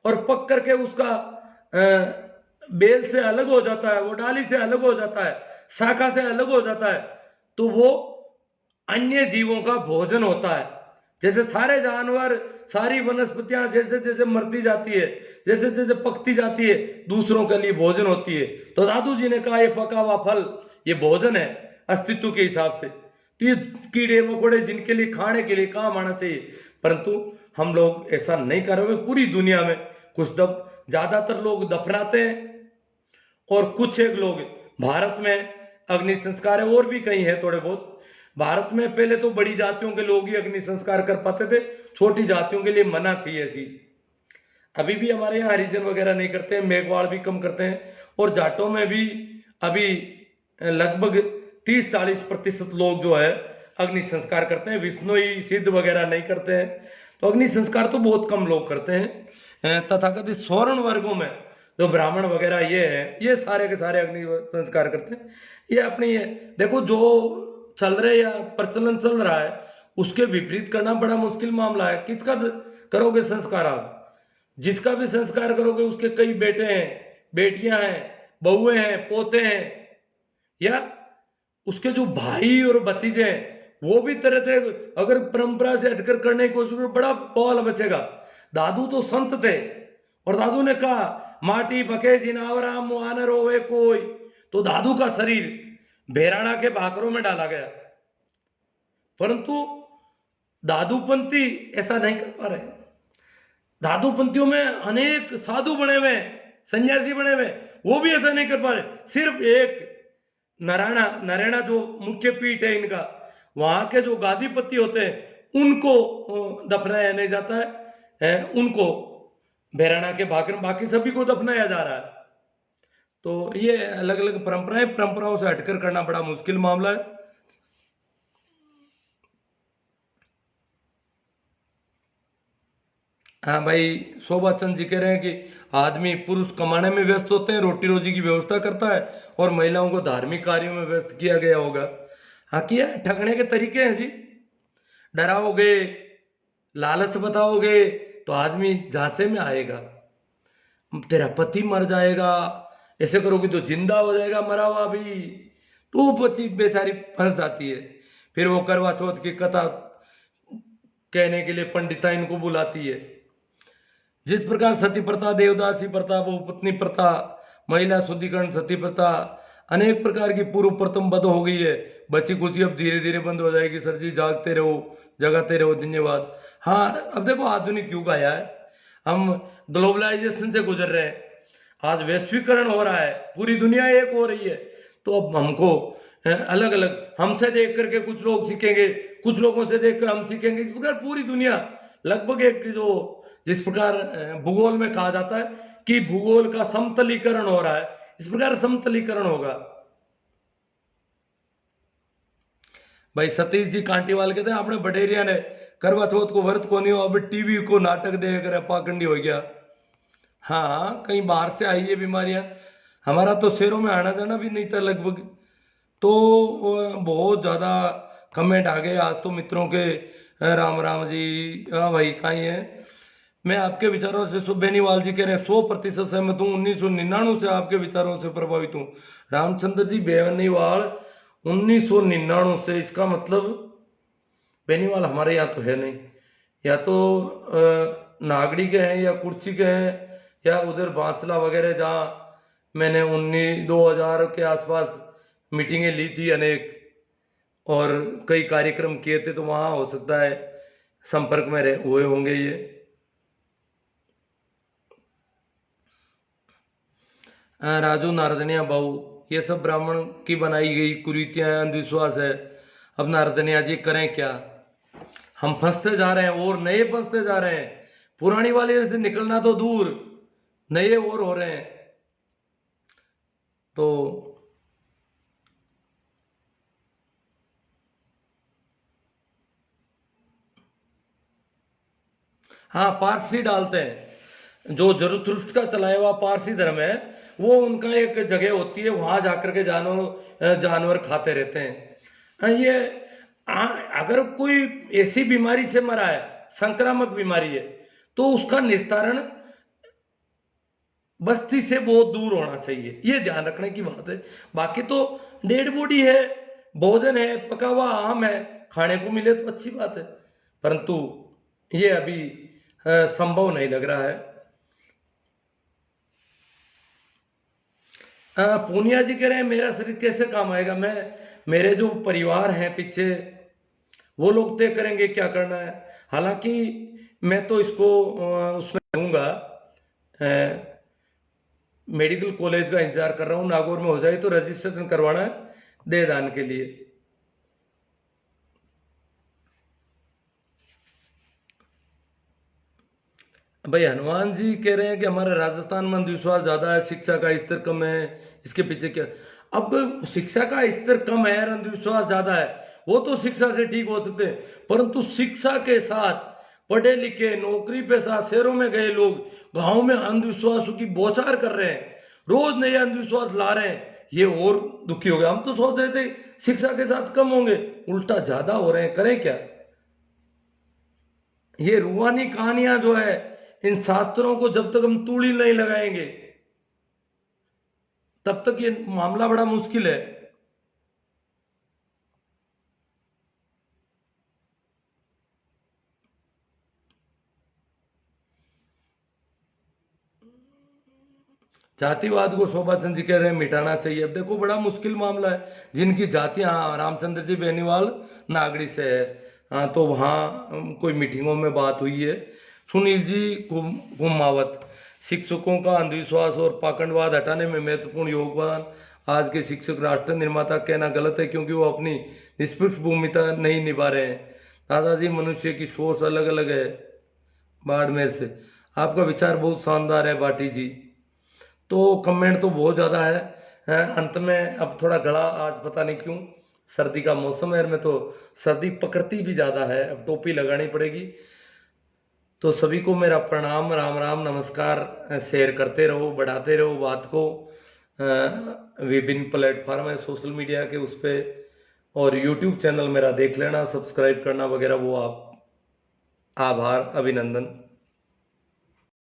A: और पक करके उसका बेल से अलग हो जाता है, वो डाली से अलग हो जाता है, शाखा से अलग हो जाता है, तो वो अन्य जीवों का भोजन होता है। जैसे सारे जानवर, सारी वनस्पतियां जैसे जैसे मरती जाती है, जैसे जैसे पकती जाती है, दूसरों के लिए भोजन होती है। तो दादू जी ने कहा ये पका हुआ फल ये भोजन है अस्तित्व के हिसाब से, तो ये कीड़े मकोड़े जिनके लिए खाने के लिए काम आना चाहिए, परंतु हम लोग ऐसा नहीं कर रहे। पूरी दुनिया में ज्यादातर लोग दफनाते हैं, और कुछ एक लोग भारत में अग्नि संस्कार है, और भी कहीं है थोड़े बहुत। भारत में पहले तो बड़ी जातियों के लोग ही अग्नि संस्कार कर पाते थे, छोटी जातियों के लिए मना थी ऐसी। अभी भी हमारे यहाँ हरिजन वगैरह नहीं करते हैं, मेघवाड़ भी कम करते हैं, और जाटों में भी अभी लगभग 30-40% लोग जो है अग्नि संस्कार करते हैं, विष्णुई सिद्ध वगैरह नहीं करते हैं। तो अग्नि संस्कार तो बहुत कम लोग करते हैं। तथाकथित स्वर्ण वर्गों में जो ब्राह्मण वगैरह ये है, ये सारे के सारे अग्नि संस्कार करते हैं। ये अपनी ये देखो, जो चल रहे या प्रचलन चल रहा है उसके विपरीत करना बड़ा मुश्किल मामला है। किसका करोगे संस्कार आप? जिसका भी संस्कार करोगे उसके कई बेटे हैं, बेटियां हैं, बहुएं हैं, पोते हैं, या उसके जो भाई और भतीजे हैं वो भी तरह तरह, अगर परंपरा से हटकर करने की कोशिश, बड़ा बवाल बचेगा। दादू तो संत थे, और दादू ने कहा माटी पके जिनावरा मुआनर होवे कोई। तो दादू का शरीर भेराणा के भाकरों में डाला गया, परंतु दादूपंथी ऐसा नहीं कर पा रहे। दादूपंथियों में अनेक साधु बने हुए, सन्यासी बने हुए, वो भी ऐसा नहीं कर पा रहे। सिर्फ एक नारायणा जो मुख्य पीठ है इनका, वहां के जो गादीपति होते हैं उनको दफनाया नहीं जाता है, उनको भेराणा के भाकर, बाकी सभी को दफनाया जा रहा है। तो ये अलग अलग परंपराओं से हटकर करना बड़ा मुश्किल मामला है। हाँ भाई, शोभा चंद जी कह रहे हैं कि आदमी पुरुष कमाने में व्यस्त होते हैं, रोटी रोजी की व्यवस्था करता है, और महिलाओं को धार्मिक कार्यों में व्यस्त किया गया होगा। हाँ, किया है। ठगने के तरीके हैं जी। डराओगे, लालच बताओगे तो आदमी झांसे में आएगा। तेरा पति मर जाएगा, ऐसे करोगे तो जिंदा हो जाएगा मरा हुआ भी, तो वो पति बेचारी फंस जाती है। फिर वो करवा चौथ की कथा कहने के लिए पंडिता इनको बुलाती है। जिस प्रकार सती प्रथा, देवदासी प्रथा, बहुपत्नी प्रथा, महिला शुद्धिकरण, सती प्रथा, अनेक प्रकार की पूर्व प्रथम बंद हो गई है, बची कुछ अब धीरे धीरे बंद हो जाएगी। सर जी जागते रहो, जगाते रहो, धन्यवाद। हाँ, अब देखो आधुनिक युग आया है, हम ग्लोबलाइजेशन से गुजर रहे हैं, आज वैश्वीकरण हो रहा है, पूरी दुनिया एक हो रही है। तो अब हमको अलग अलग, हमसे देख करके कुछ लोग सीखेंगे, कुछ लोगों से देखकर हम सीखेंगे। इस प्रकार पूरी दुनिया लगभग एक जो, जिस प्रकार भूगोल में कहा जाता है कि भूगोल का समतलीकरण हो रहा है, इस प्रकार समतलीकरण होगा। भाई सतीश जी कांटीवाल कहते हैं अपने बटेरिया ने करवा चौथ को व्रत को नहीं हो, अब टीवी को नाटक देकर पाखंडी हो गया। हाँ, कहीं बाहर से आई है बीमारियां, हमारा तो शहरों में आना जाना भी नहीं था लगभग। तो बहुत ज़्यादा कमेंट आ गए आज तो मित्रों के, राम राम जी। हाँ भाई, कहीं है। मैं आपके विचारों से, बेनीवाल जी कह रहे हैं 100% सहमत हूँ, 1999 से आपके विचारों से प्रभावित हूँ। रामचंद्र जी बेनीवाल 1999 से, इसका मतलब बेनीवाल हमारे यहाँ तो है नहीं, या तो नागड़ी के हैं या कुर्ची के हैं, या उधर बांसला वगैरह, जहाँ मैंने 2000 के आसपास मीटिंगें ली थी अनेक, और कई कार्यक्रम किए थे, तो वहाँ हो सकता है संपर्क में हुए होंगे ये। राजू नारदनिया बाबू, ये सब ब्राह्मण की बनाई गई कुरीतियां, अंधविश्वास है। अब नारदनिया जी करें क्या? हम फंसते जा रहे हैं और नए फंसते जा रहे हैं। पुरानी वाले से निकलना तो दूर, नए और हो रहे हैं। तो हाँ, पारसी डालते हैं। जो जरथुस्त्र का चलाया हुआ पारसी धर्म है, वो उनका एक जगह होती है, वहां जाकर के जानवर खाते रहते हैं। ये अगर कोई ऐसी बीमारी से मरा है, संक्रामक बीमारी है, तो उसका निस्तारण बस्ती से बहुत दूर होना चाहिए, ये ध्यान रखने की बात है। बाकी तो डेड बॉडी है, भोजन है, पका हुआ आम है, खाने को मिले तो अच्छी बात है, परंतु ये अभी संभव नहीं लग रहा है। पूनिया जी कह रहे हैं मेरा शरीर कैसे काम आएगा। मेरे जो परिवार हैं पीछे, वो लोग तय करेंगे क्या करना है। हालांकि मैं तो इसको उसमें रहूँगा, मेडिकल कॉलेज का इंतजार कर रहा हूँ। नागौर में हो जाए तो रजिस्ट्रेशन करवाना है देह दान के लिए। भाई हनुमान जी कह रहे हैं कि हमारे राजस्थान में अंधविश्वास ज्यादा है, शिक्षा का स्तर कम है, इसके पीछे क्या। अब शिक्षा का स्तर कम है और अंधविश्वास ज्यादा है, वो तो शिक्षा से ठीक हो सकते हैं, परंतु शिक्षा के साथ पढ़े लिखे नौकरी पेशा शहरों में गए लोग गांव में अंधविश्वासों की बौछार कर रहे हैं, रोज नए अंधविश्वास ला रहे हैं। ये और दुखी हो गया। हम तो सोच रहे थे शिक्षा के साथ कम होंगे, उल्टा ज्यादा हो रहे हैं, करें क्या। ये रूहानी कहानियां जो है, इन शास्त्रों को जब तक हम तूड़ी नहीं लगाएंगे तब तक ये मामला बड़ा मुश्किल है। जातिवाद को शोभा चंद जी कह रहे हैं मिटाना चाहिए। अब देखो बड़ा मुश्किल मामला है। जिनकी जातियां, रामचंद्र जी बेनीवाल नागड़ी से है, तो वहाँ कोई मीटिंगों में बात हुई है। सुनील जी कुमावत, शिक्षकों का अंधविश्वास और पाखंडवाद हटाने में महत्वपूर्ण योगदान। आज के शिक्षक राष्ट्र निर्माता कहना गलत है, क्योंकि वो अपनी निष्पक्ष भूमिका नहीं निभा रहे हैं। दादाजी मनुष्य की सोच अलग अलग है। बाड़मेर से आपका विचार बहुत शानदार है बाटी जी। तो कमेंट तो बहुत ज़्यादा है। अंत में अब थोड़ा गला, आज पता नहीं क्यों, सर्दी का मौसम है और में तो सर्दी पकड़ती भी ज़्यादा है, अब टोपी लगानी पड़ेगी। तो सभी को मेरा प्रणाम, राम राम, नमस्कार। शेयर करते रहो, बढ़ाते रहो बात को। विभिन्न प्लेटफॉर्म है सोशल मीडिया के, उस पर, और यूट्यूब चैनल मेरा देख लेना, सब्सक्राइब करना वगैरह वो आप। आभार, अभिनंदन।